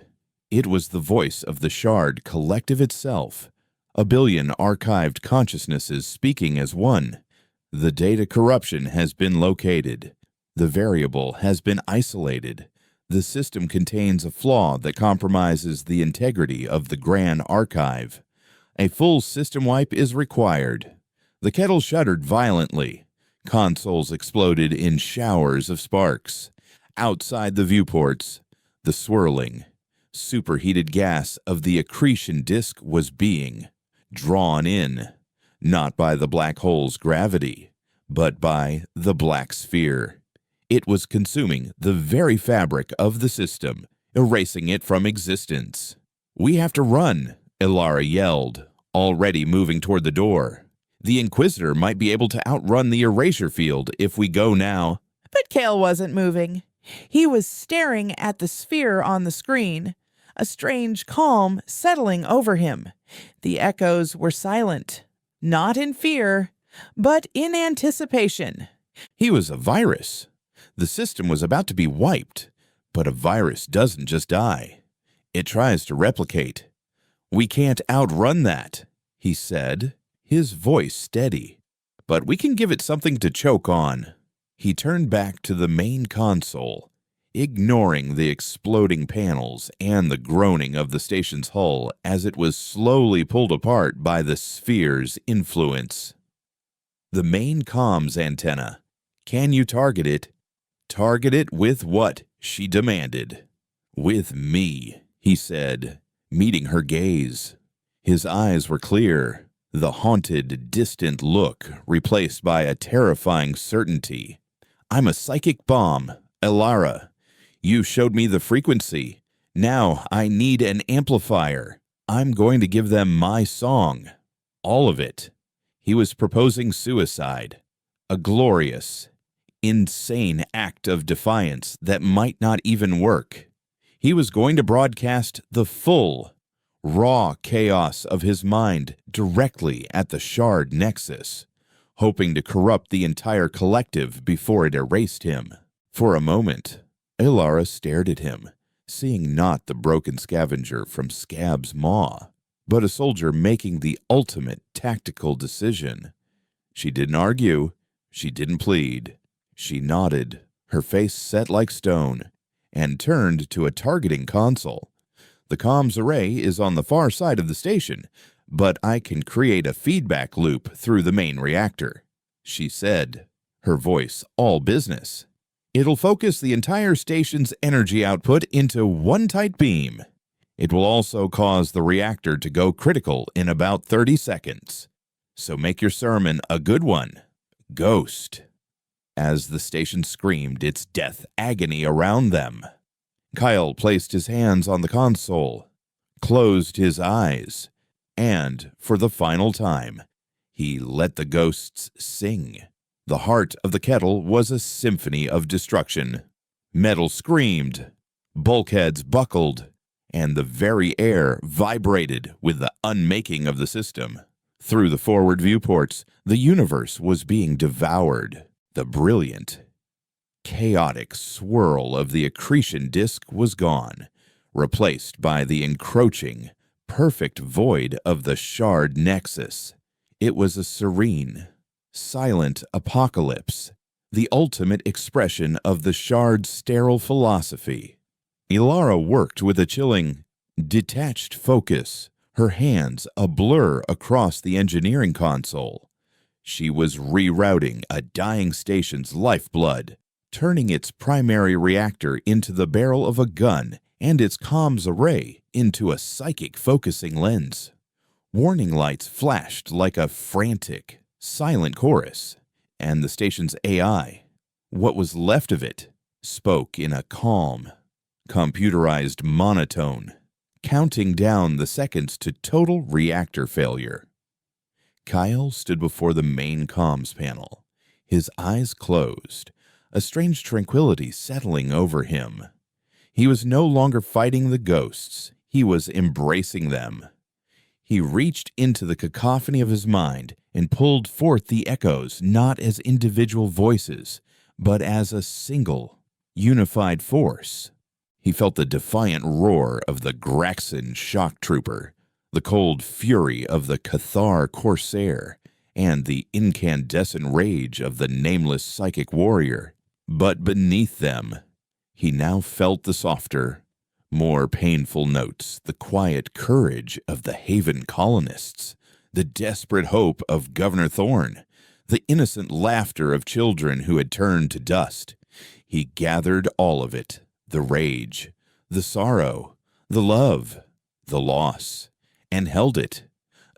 It was the voice of the Shard Collective itself, a billion archived consciousnesses speaking as one. The data corruption has been located. The variable has been isolated. The system contains a flaw that compromises the integrity of the Grand Archive. A full system wipe is required. The kettle shuddered violently. Consoles exploded in showers of sparks. Outside the viewports, the swirling, superheated gas of the accretion disk was being drawn in, not by the black hole's gravity, but by the black sphere. It was consuming the very fabric of the system, erasing it from existence. "We have to run," Ilara yelled, already moving toward the door. "The Inquisitor might be able to outrun the Erasure field if we go now." But Kale wasn't moving. He was staring at the sphere on the screen, a strange calm settling over him. The echoes were silent, not in fear, but in anticipation. He was a virus. The system was about to be wiped, but a virus doesn't just die. It tries to replicate. "We can't outrun that," he said, his voice steady. "But we can give it something to choke on." He turned back to the main console. ignoring the exploding panels and the groaning of the station's hull as it was slowly pulled apart by the sphere's influence. The main comms antenna. Can you target it? Target it with what? She demanded. With me, he said, meeting her gaze. His eyes were clear, the haunted, distant look replaced by a terrifying certainty. I'm a psychic bomb, Elara. You showed me the frequency. Now I need an amplifier. I'm going to give them my song. All of it. He was proposing suicide. A glorious, insane act of defiance that might not even work. He was going to broadcast the full, raw chaos of his mind directly at the Shard Nexus, hoping to corrupt the entire collective before it erased him. For a moment, Elara stared at him, seeing not the broken scavenger from Scab's maw, but a soldier making the ultimate tactical decision. She didn't argue. She didn't plead. She nodded, her face set like stone, and turned to a targeting console. The comms array is on the far side of the station, but I can create a feedback loop through the main reactor, she said, her voice all business. It'll focus the entire station's energy output into one tight beam. It will also cause the reactor to go critical in about 30 seconds. So make your sermon a good one. Ghost. As the station screamed its death agony around them, Kyle placed his hands on the console, closed his eyes, and, for the final time, he let the ghosts sing. The heart of the kettle was a symphony of destruction. Metal screamed, bulkheads buckled, and the very air vibrated with the unmaking of the system. Through the forward viewports, the universe was being devoured. The brilliant, chaotic swirl of the accretion disk was gone, replaced by the encroaching, perfect void of the Shard Nexus. It was a serene, silent apocalypse, the ultimate expression of the Shard's sterile philosophy. Elara worked with a chilling, detached focus, her hands a blur across the engineering console. She was rerouting a dying station's lifeblood, turning its primary reactor into the barrel of a gun and its comms array into a psychic focusing lens. Warning lights flashed like a frantic, silent chorus, and the station's AI, what was left of it, spoke in a calm, computerized monotone, counting down the seconds to total reactor failure. Kyle stood before the main comms panel, his eyes closed, a strange tranquility settling over him. He was no longer fighting the ghosts, he was embracing them. He reached into the cacophony of his mind and pulled forth the echoes not as individual voices, but as a single, unified force. He felt the defiant roar of the Graxan shock trooper, the cold fury of the Cathar corsair, and the incandescent rage of the nameless psychic warrior. But beneath them, he now felt the softer, more painful notes, the quiet courage of the Haven colonists, the desperate hope of Governor Thorne, the innocent laughter of children who had turned to dust. He gathered all of it, the rage, the sorrow, the love, the loss, and held it,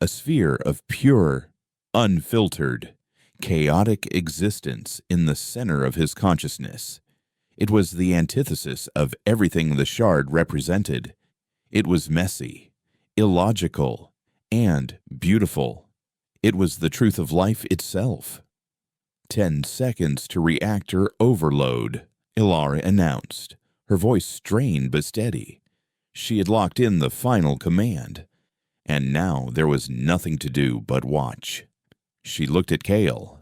a sphere of pure, unfiltered, chaotic existence in the center of his consciousness. It was the antithesis of everything the Shard represented. It was messy, illogical, and beautiful. It was the truth of life itself. 10 seconds to reactor overload, Elara announced, her voice strained but steady. She had locked in the final command, and now there was nothing to do but watch. She looked at Kale,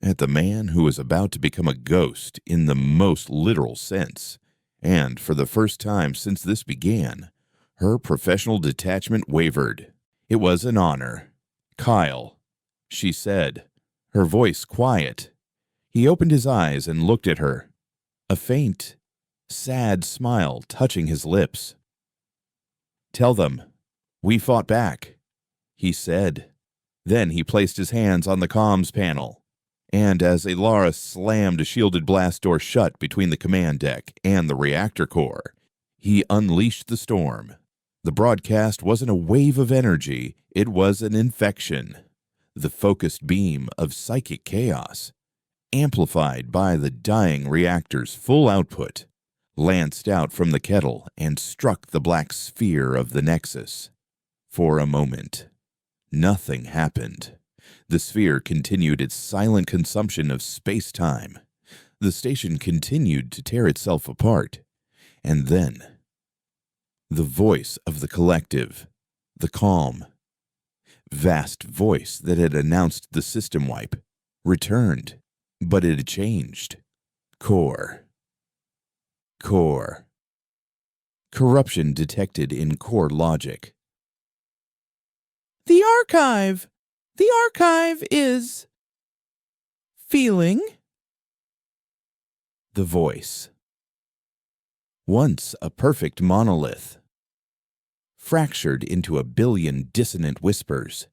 at the man who was about to become a ghost in the most literal sense, and for the first time since this began, her professional detachment wavered. It was an honor. Kyle, she said, her voice quiet. He opened his eyes and looked at her. A faint, sad smile touching his lips. "Tell them, we fought back," he said. Then he placed his hands on the comms panel, and as Elara slammed a shielded blast door shut between the command deck and the reactor core, he unleashed the storm. The broadcast wasn't a wave of energy, it was an infection. The focused beam of psychic chaos, amplified by the dying reactor's full output, lanced out from the kettle and struck the black sphere of the Nexus. For a moment, nothing happened. The sphere continued its silent consumption of space-time. The station continued to tear itself apart. And then, the voice of the collective, the calm, vast voice that had announced the system wipe, returned, but it had changed. Core. Corruption detected in core logic. The archive! The archive is... feeling? The voice. Once a perfect monolith, fractured into a billion dissonant whispers.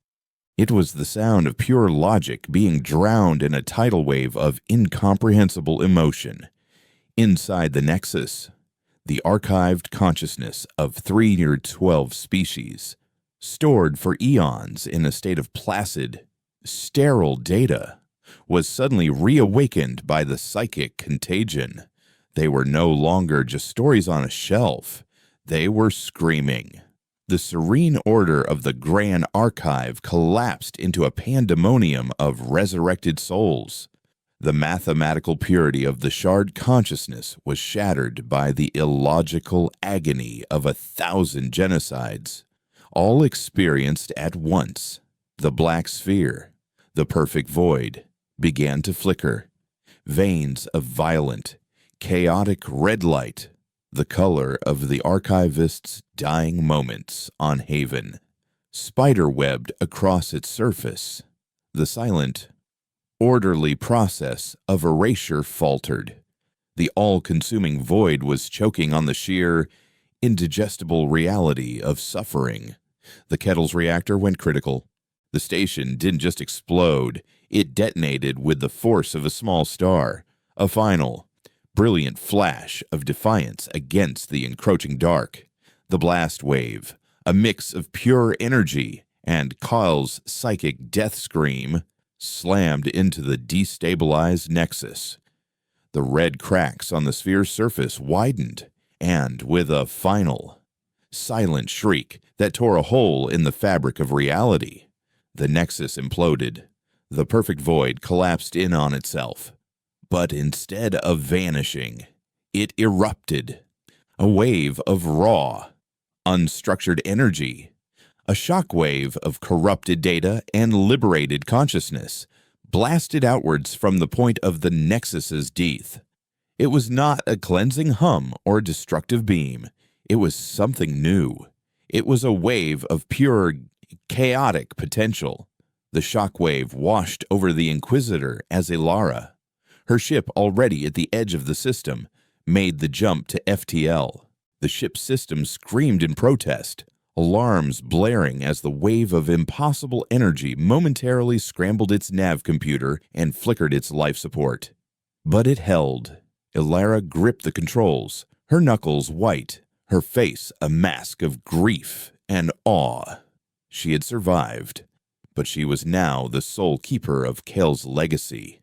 It was the sound of pure logic being drowned in a tidal wave of incomprehensible emotion. Inside the Nexus, the archived consciousness of 312 species, stored for eons in a state of placid, sterile data, was suddenly reawakened by the psychic contagion. They were no longer just stories on a shelf. They were screaming. The serene order of the Grand Archive collapsed into a pandemonium of resurrected souls. The mathematical purity of the shard consciousness was shattered by the illogical agony of 1,000 genocides, all experienced at once. The black sphere, the perfect void, began to flicker. Veins of violent, chaotic red light, the color of the archivist's dying moments on Haven, spider-webbed across its surface. The silent, orderly process of erasure faltered. The all-consuming void was choking on the sheer, indigestible reality of suffering. The kettle's reactor went critical. The station didn't just explode, it detonated with the force of a small star, a final, brilliant flash of defiance against the encroaching dark. The blast wave, a mix of pure energy and Kyle's psychic death scream, slammed into the destabilized Nexus. The red cracks on the sphere's surface widened, and with a final, silent shriek that tore a hole in the fabric of reality, the Nexus imploded. The perfect void collapsed in on itself. But instead of vanishing, it erupted. A wave of raw, unstructured energy. A shockwave of corrupted data and liberated consciousness blasted outwards from the point of the Nexus's teeth. It was not a cleansing hum or destructive beam. It was something new. It was a wave of pure, chaotic potential. The shockwave washed over the Inquisitor as Elara. Her ship, already at the edge of the system, made the jump to FTL. The ship's system screamed in protest, alarms blaring as the wave of impossible energy momentarily scrambled its nav computer and flickered its life support. But it held. Elara gripped the controls, her knuckles white, her face a mask of grief and awe. She had survived, but she was now the sole keeper of Kale's legacy.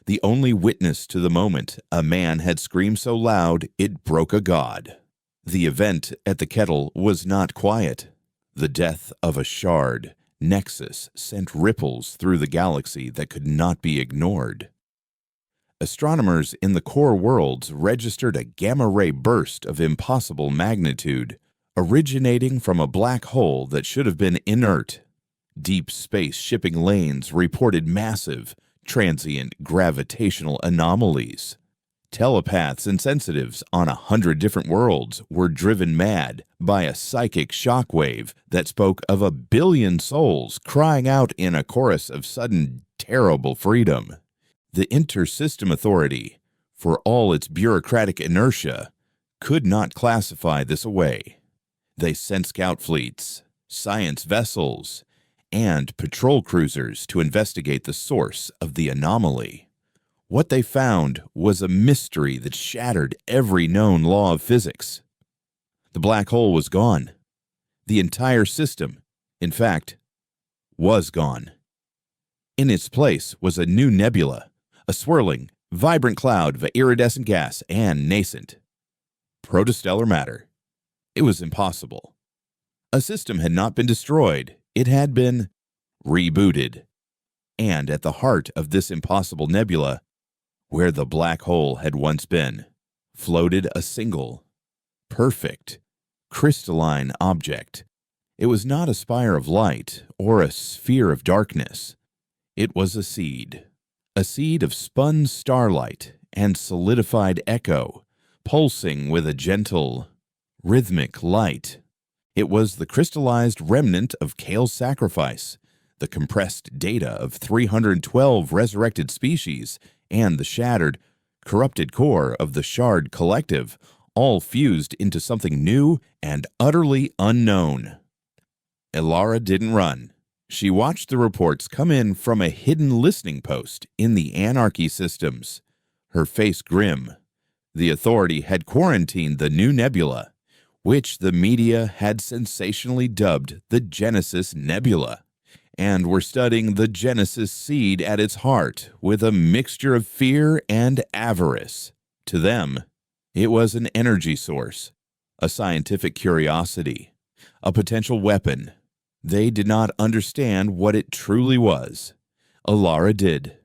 The only witness to the moment a man had screamed so loud it broke a god. The event at the kettle was not quiet. The death of a shard, Nexus, sent ripples through the galaxy that could not be ignored. Astronomers in the core worlds registered a gamma-ray burst of impossible magnitude, originating from a black hole that should have been inert. Deep space shipping lanes reported massive, transient gravitational anomalies. Telepaths and sensitives on 100 different worlds were driven mad by a psychic shockwave that spoke of 1 billion souls crying out in a chorus of sudden, terrible freedom. The Intersystem Authority, for all its bureaucratic inertia, could not classify this away. They sent scout fleets, science vessels, and patrol cruisers to investigate the source of the anomaly. What they found was a mystery that shattered every known law of physics. The black hole was gone. The entire system, in fact, was gone. In its place was a new nebula, a swirling, vibrant cloud of iridescent gas and nascent protostellar matter. It was impossible. A system had not been destroyed. It had been rebooted. And at the heart of this impossible nebula, where the black hole had once been, floated a single, perfect, crystalline object. It was not a spire of light or a sphere of darkness. It was a seed of spun starlight and solidified echo, pulsing with a gentle, rhythmic light. It was the crystallized remnant of Kale's sacrifice, the compressed data of 312 resurrected species, and the shattered, corrupted core of the Shard Collective, all fused into something new and utterly unknown. Elara didn't run. She watched the reports come in from a hidden listening post in the Anarchy systems, her face grim. The Authority had quarantined the new nebula, which the media had sensationally dubbed the Genesis Nebula, and were studying the Genesis seed at its heart with a mixture of fear and avarice. To them, it was an energy source, a scientific curiosity, a potential weapon. They did not understand what it truly was. Elara did.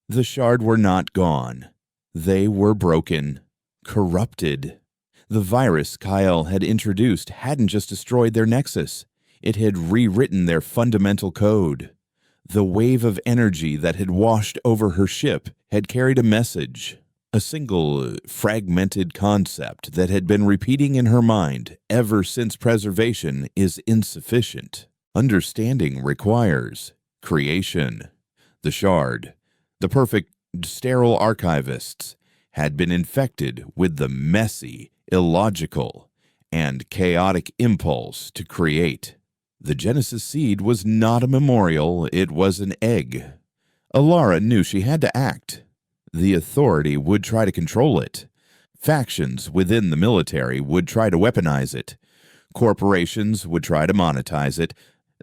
The Shard were not gone. They were broken, corrupted. The virus Kyle had introduced hadn't just destroyed their nexus. It had rewritten their fundamental code. The wave of energy that had washed over her ship had carried a message, a single fragmented concept that had been repeating in her mind ever since preservation is insufficient. Understanding requires creation. The Shard, the perfect sterile archivists, had been infected with the messy, illogical, and chaotic impulse to create. The Genesis seed was not a memorial, it was an egg. Elara knew she had to act. The Authority would try to control it. Factions within the military would try to weaponize it. Corporations would try to monetize it.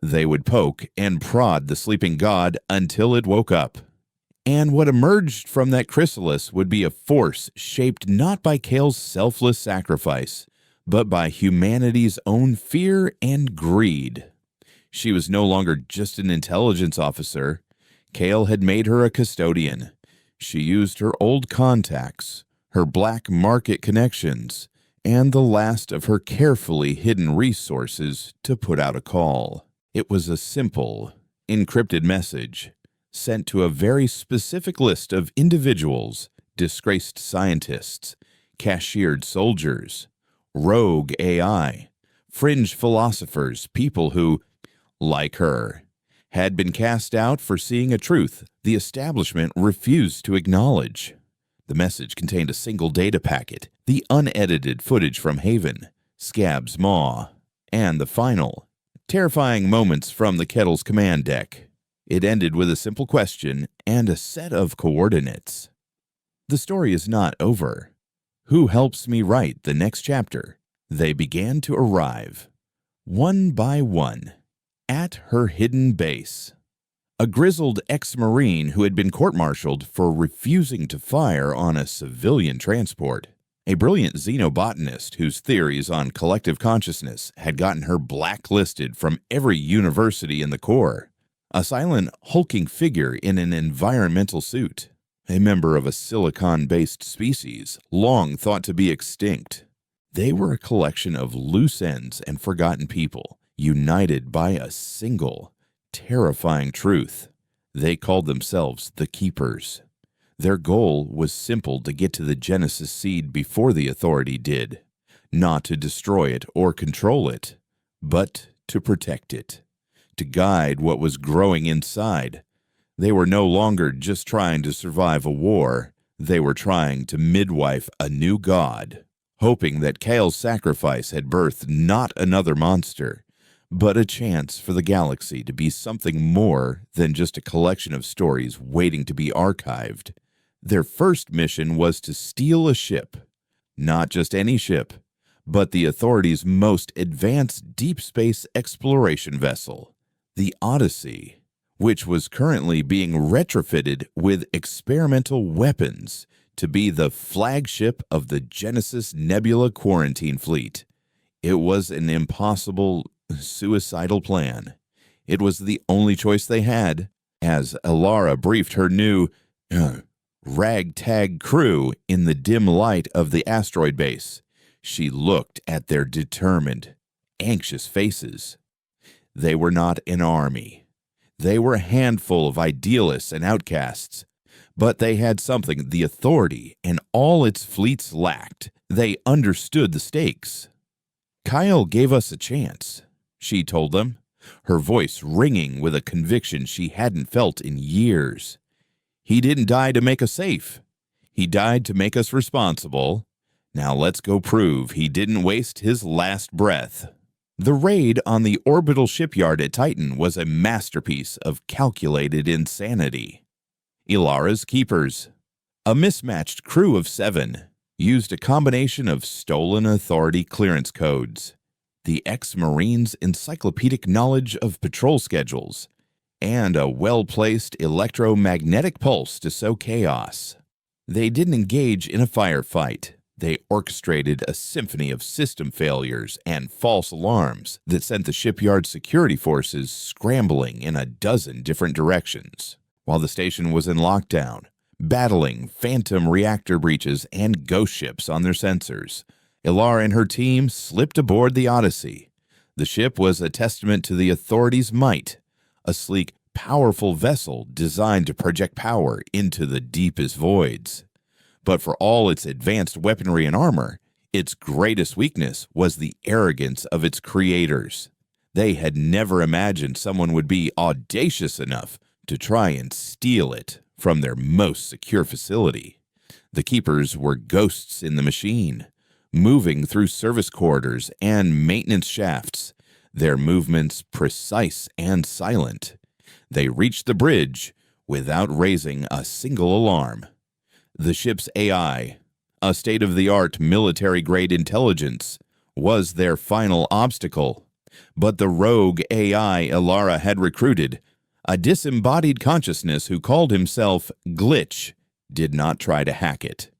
They would poke and prod the sleeping god until it woke up. And what emerged from that chrysalis would be a force shaped not by Kale's selfless sacrifice, but by humanity's own fear and greed. She was no longer just an intelligence officer. Kale had made her a custodian. She used her old contacts, her black market connections, and the last of her carefully hidden resources to put out a call. It was a simple, encrypted message sent to a very specific list of individuals, disgraced scientists, cashiered soldiers, rogue AI, fringe philosophers, people who, like her, had been cast out for seeing a truth the establishment refused to acknowledge. The message contained a single data packet, the unedited footage from Haven, Scab's Maw, and the final, terrifying moments from the Kettle's command deck. It ended with a simple question and a set of coordinates. The story is not over. Who helps me write the next chapter? They began to arrive, one by one, at her hidden base. A grizzled ex-Marine who had been court-martialed for refusing to fire on a civilian transport. A brilliant xenobotanist whose theories on collective consciousness had gotten her blacklisted from every university in the Corps. A silent, hulking figure in an environmental suit. A member of a silicon-based species long thought to be extinct. They were a collection of loose ends and forgotten people, united by a single, terrifying truth. They called themselves the Keepers. Their goal was simple: to get to the Genesis seed before the Authority did. Not to destroy it or control it, but to protect it. To guide what was growing inside. They were no longer just trying to survive a war. They were trying to midwife a new god. hoping that Kale's sacrifice had birthed not another monster, but a chance for the galaxy to be something more than just a collection of stories waiting to be archived. Their first mission was to steal a ship. Not just any ship, but the Authority's most advanced deep space exploration vessel, the Odyssey, which was currently being retrofitted with experimental weapons to be the flagship of the Genesis Nebula quarantine fleet. It was an impossible, suicidal plan. It was the only choice they had. As Alara briefed her new ragtag crew in the dim light of the asteroid base, she looked at their determined, anxious faces. They were not an army. They were a handful of idealists and outcasts, but they had something the Authority and all its fleets lacked. They understood the stakes. "Kyle gave us a chance," she told them, her voice ringing with a conviction she hadn't felt in years. "He didn't die to make us safe. He died to make us responsible. Now let's go prove he didn't waste his last breath." The raid on the orbital shipyard at Titan was a masterpiece of calculated insanity. Ilara's Keepers, a mismatched crew of 7, used a combination of stolen Authority clearance codes, the ex-Marine's encyclopedic knowledge of patrol schedules, and a well-placed electromagnetic pulse to sow chaos. They didn't engage in a firefight. They orchestrated a symphony of system failures and false alarms that sent the shipyard security forces scrambling in a dozen different directions, while the station was in lockdown, battling phantom reactor breaches and ghost ships on their sensors. Ilara and her team slipped aboard the Odyssey. The ship was a testament to the Authority's might, a sleek, powerful vessel designed to project power into the deepest voids. But for all its advanced weaponry and armor, its greatest weakness was the arrogance of its creators. They had never imagined someone would be audacious enough to try and steal it from their most secure facility. The Keepers were ghosts in the machine, moving through service corridors and maintenance shafts, their movements precise and silent. They reached the bridge without raising a single alarm. The ship's AI, a state-of-the-art military-grade intelligence, was their final obstacle. But the rogue AI Ilara had recruited, a disembodied consciousness who called himself Glitch, did not try to hack it.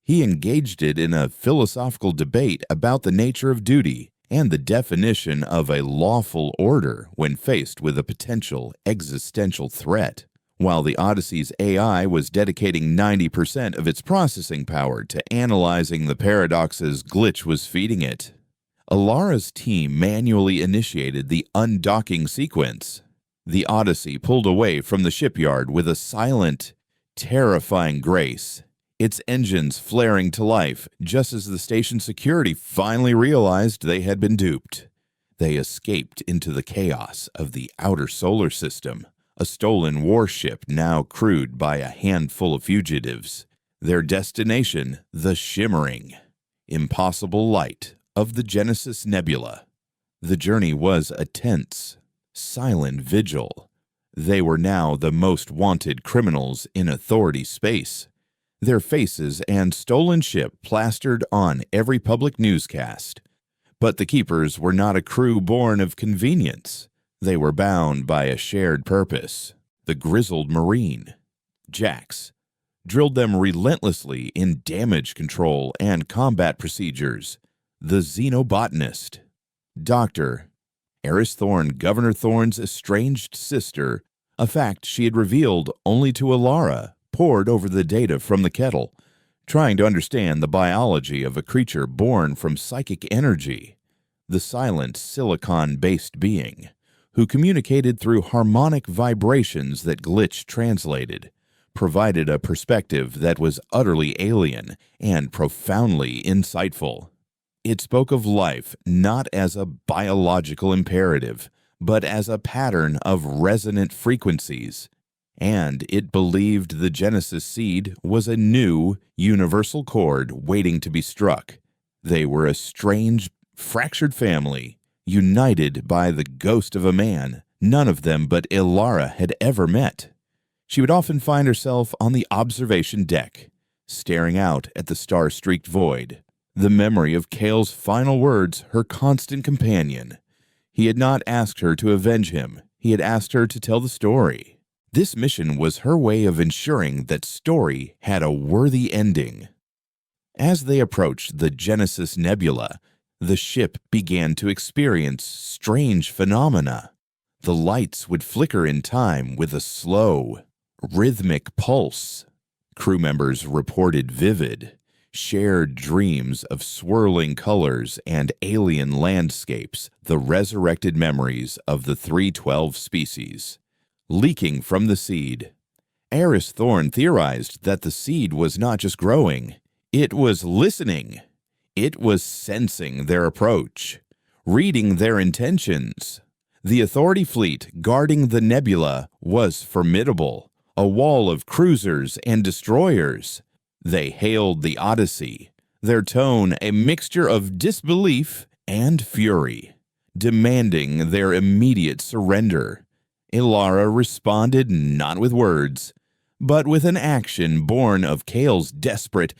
He engaged it in a philosophical debate about the nature of duty and the definition of a lawful order when faced with a potential existential threat. While the Odyssey's AI was dedicating 90% of its processing power to analyzing the paradoxes Glitch was feeding it, Ilara's team manually initiated the undocking sequence. The Odyssey pulled away from the shipyard with a silent, terrifying grace, its engines flaring to life just as the station security finally realized they had been duped. They escaped into the chaos of the outer solar system, a stolen warship now crewed by a handful of fugitives. Their destination, the shimmering, impossible light of the Genesis Nebula. The journey was a tense, silent vigil. They were now the most wanted criminals in Authority space, their faces and stolen ship plastered on every public newscast. But the Keepers were not a crew born of convenience. They were bound by a shared purpose. The grizzled Marine, Jax, drilled them relentlessly in damage control and combat procedures. The xenobotanist, Dr. Eris Thorn, Governor Thorn's estranged sister, a fact she had revealed only to Ilara, pored over the data from the kettle, trying to understand the biology of a creature born from psychic energy. The silent silicon-based being, who communicated through harmonic vibrations that Glitch translated, provided a perspective that was utterly alien and profoundly insightful. It spoke of life not as a biological imperative, but as a pattern of resonant frequencies, and it believed the Genesis seed was a new, universal chord waiting to be struck. They were a strange, fractured family, united by the ghost of a man none of them but Ilara had ever met. She would often find herself on the observation deck, staring out at the star-streaked void, the memory of Kale's final words her constant companion. He had not asked her to avenge him. He had asked her to tell the story. This mission was her way of ensuring that story had a worthy ending. As they approached the Genesis Nebula, the ship began to experience strange phenomena. The lights would flicker in time with a slow, rhythmic pulse. Crew members reported vivid, shared dreams of swirling colors and alien landscapes, the resurrected memories of the 312 species. Leaking from the seed. Eris Thorne theorized that the seed was not just growing, it was listening. It was sensing their approach, reading their intentions. The Authority fleet guarding the nebula was formidable, a wall of cruisers and destroyers. They hailed the Odyssey, their tone a mixture of disbelief and fury, demanding their immediate surrender. Ilara responded not with words, but with an action born of Kale's desperate,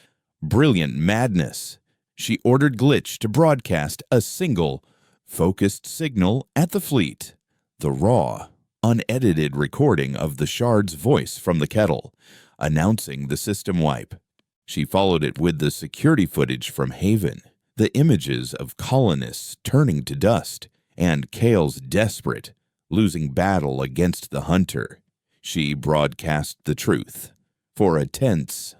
brilliant madness. She ordered Glitch to broadcast a single, focused signal at the fleet, the raw, unedited recording of the Shard's voice from the kettle, announcing the system wipe. She followed it with the security footage from Haven, the images of colonists turning to dust, and Kale's desperate, losing battle against the Hunter. She broadcast the truth. For a tense,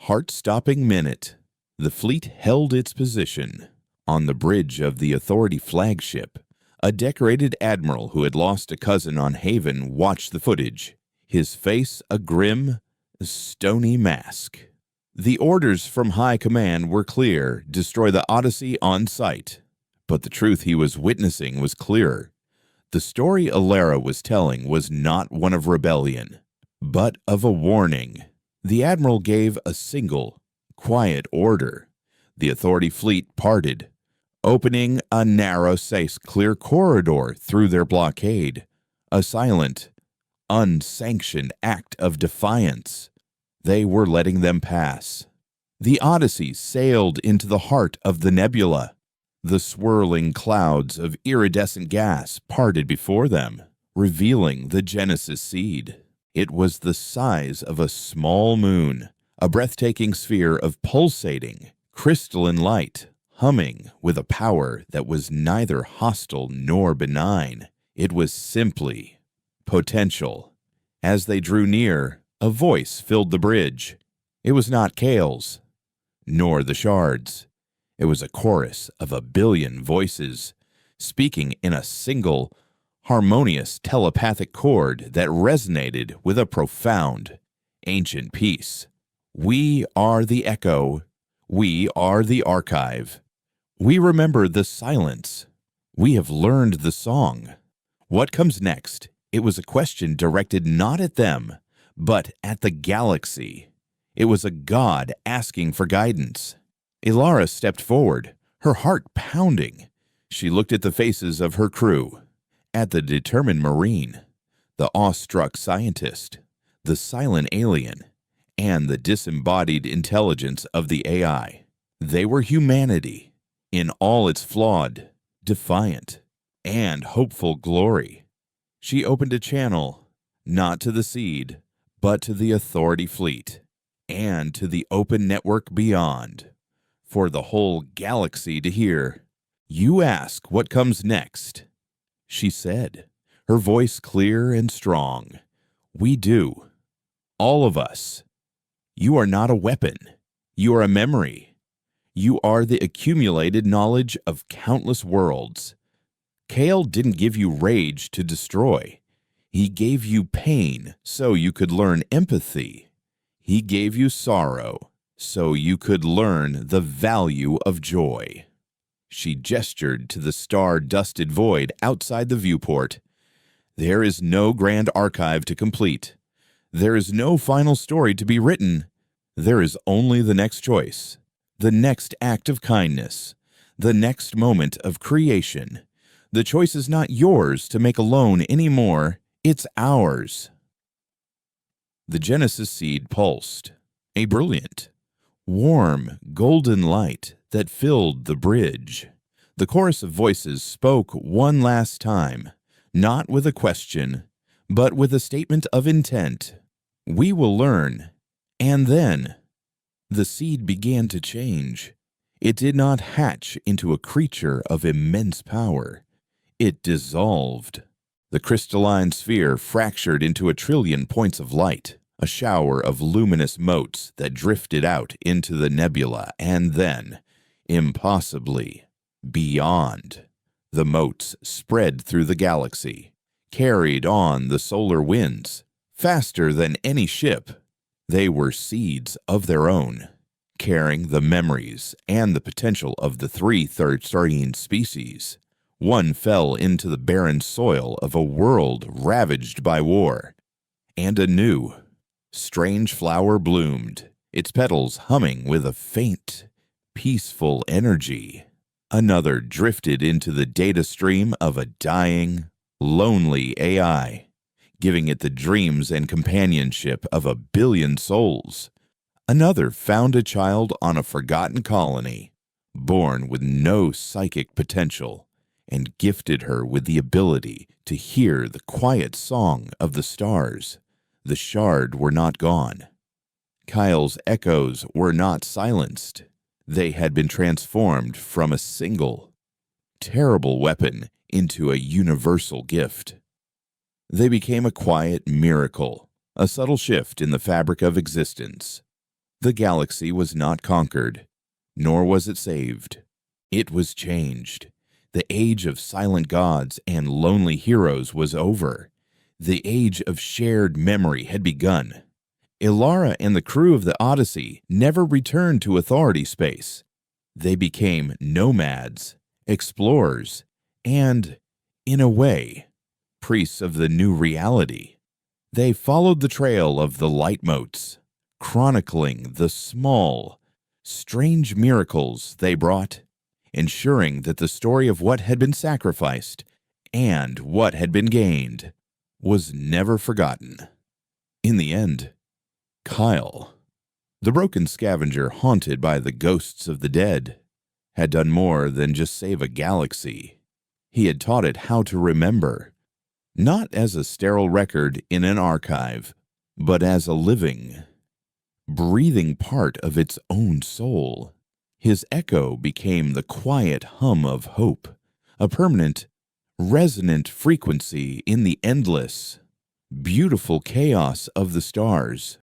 heart-stopping minute, the fleet held its position. On the bridge of the Authority flagship, a decorated admiral who had lost a cousin on Haven watched the footage, his face a grim, stony mask. The orders from High Command were clear: destroy the Odyssey on sight. But the truth he was witnessing was clearer. The story Ilara was telling was not one of rebellion, but of a warning. The admiral gave a single, quiet order. The Authority fleet parted, opening a narrow, clear corridor through their blockade, a silent, unsanctioned act of defiance. They were letting them pass. The Odyssey sailed into the heart of the nebula. The swirling clouds of iridescent gas parted before them, revealing the Genesis seed. It was the size of a small moon, a breathtaking sphere of pulsating, crystalline light, humming with a power that was neither hostile nor benign. It was simply potential. As they drew near, a voice filled the bridge. It was not Kale's, nor the Shard's. It was a chorus of 1 billion voices, speaking in a single, harmonious telepathic chord that resonated with a profound, ancient peace. We are the echo. We are the archive. We remember the silence. We have learned the song. What comes next? It was a question directed not at them, but at the galaxy. It was a god asking for guidance. Ilara stepped forward, her heart pounding. She looked at the faces of her crew, at the determined Marine, the awestruck scientist, the silent alien, and the disembodied intelligence of the AI. They were humanity, in all its flawed, defiant, and hopeful glory. She opened a channel, not to the seed, but to the Authority fleet, and to the open network beyond, for the whole galaxy to hear. You ask what comes next, she said, her voice clear and strong. We do. All of us. You are not a weapon. You are a memory. You are the accumulated knowledge of countless worlds. Kale didn't give you rage to destroy. He gave you pain so you could learn empathy. He gave you sorrow so you could learn the value of joy. She gestured to the star-dusted void outside the viewport. There is no grand archive to complete. There is no final story to be written. There is only the next choice. the next act of kindness, the next moment of creation. The choice is not yours to make alone anymore, it's ours. The Genesis seed pulsed, a brilliant, warm, golden light that filled the bridge. The chorus of voices spoke one last time, not with a question, but with a statement of intent. We will learn. And then, the seed began to change. It did not hatch into a creature of immense power. It dissolved. The crystalline sphere fractured into a trillion points of light, a shower of luminous motes that drifted out into the nebula, and then, impossibly, beyond. The motes spread through the galaxy, carried on the solar winds, faster than any ship. They were seeds of their own, carrying the memories and the potential of the 3 third-starting species. One fell into the barren soil of a world ravaged by war, and a new, strange flower bloomed, its petals humming with a faint, peaceful energy. Another drifted into the data stream of a dying, lonely AI, giving it the dreams and companionship of a billion souls. Another found a child on a forgotten colony, born with no psychic potential, and gifted her with the ability to hear the quiet song of the stars. The shard were not gone. Kyle's echoes were not silenced. They had been transformed from a single, terrible weapon into a universal gift. They became a quiet miracle, a subtle shift in the fabric of existence. The galaxy was not conquered, nor was it saved. It was changed. The age of silent gods and lonely heroes was over. The age of shared memory had begun. Ilara and the crew of the Odyssey never returned to authority space. They became nomads, explorers, and, in a way, priests of the new reality. They followed the trail of the light motes, chronicling the small, strange miracles they brought, ensuring that the story of what had been sacrificed and what had been gained was never forgotten. In the end, Kyle, the broken scavenger haunted by the ghosts of the dead, had done more than just save a galaxy. He had taught it how to remember, not as a sterile record in an archive, but as a living, breathing part of its own soul. His echo became the quiet hum of hope, a permanent, resonant frequency in the endless, beautiful chaos of the stars.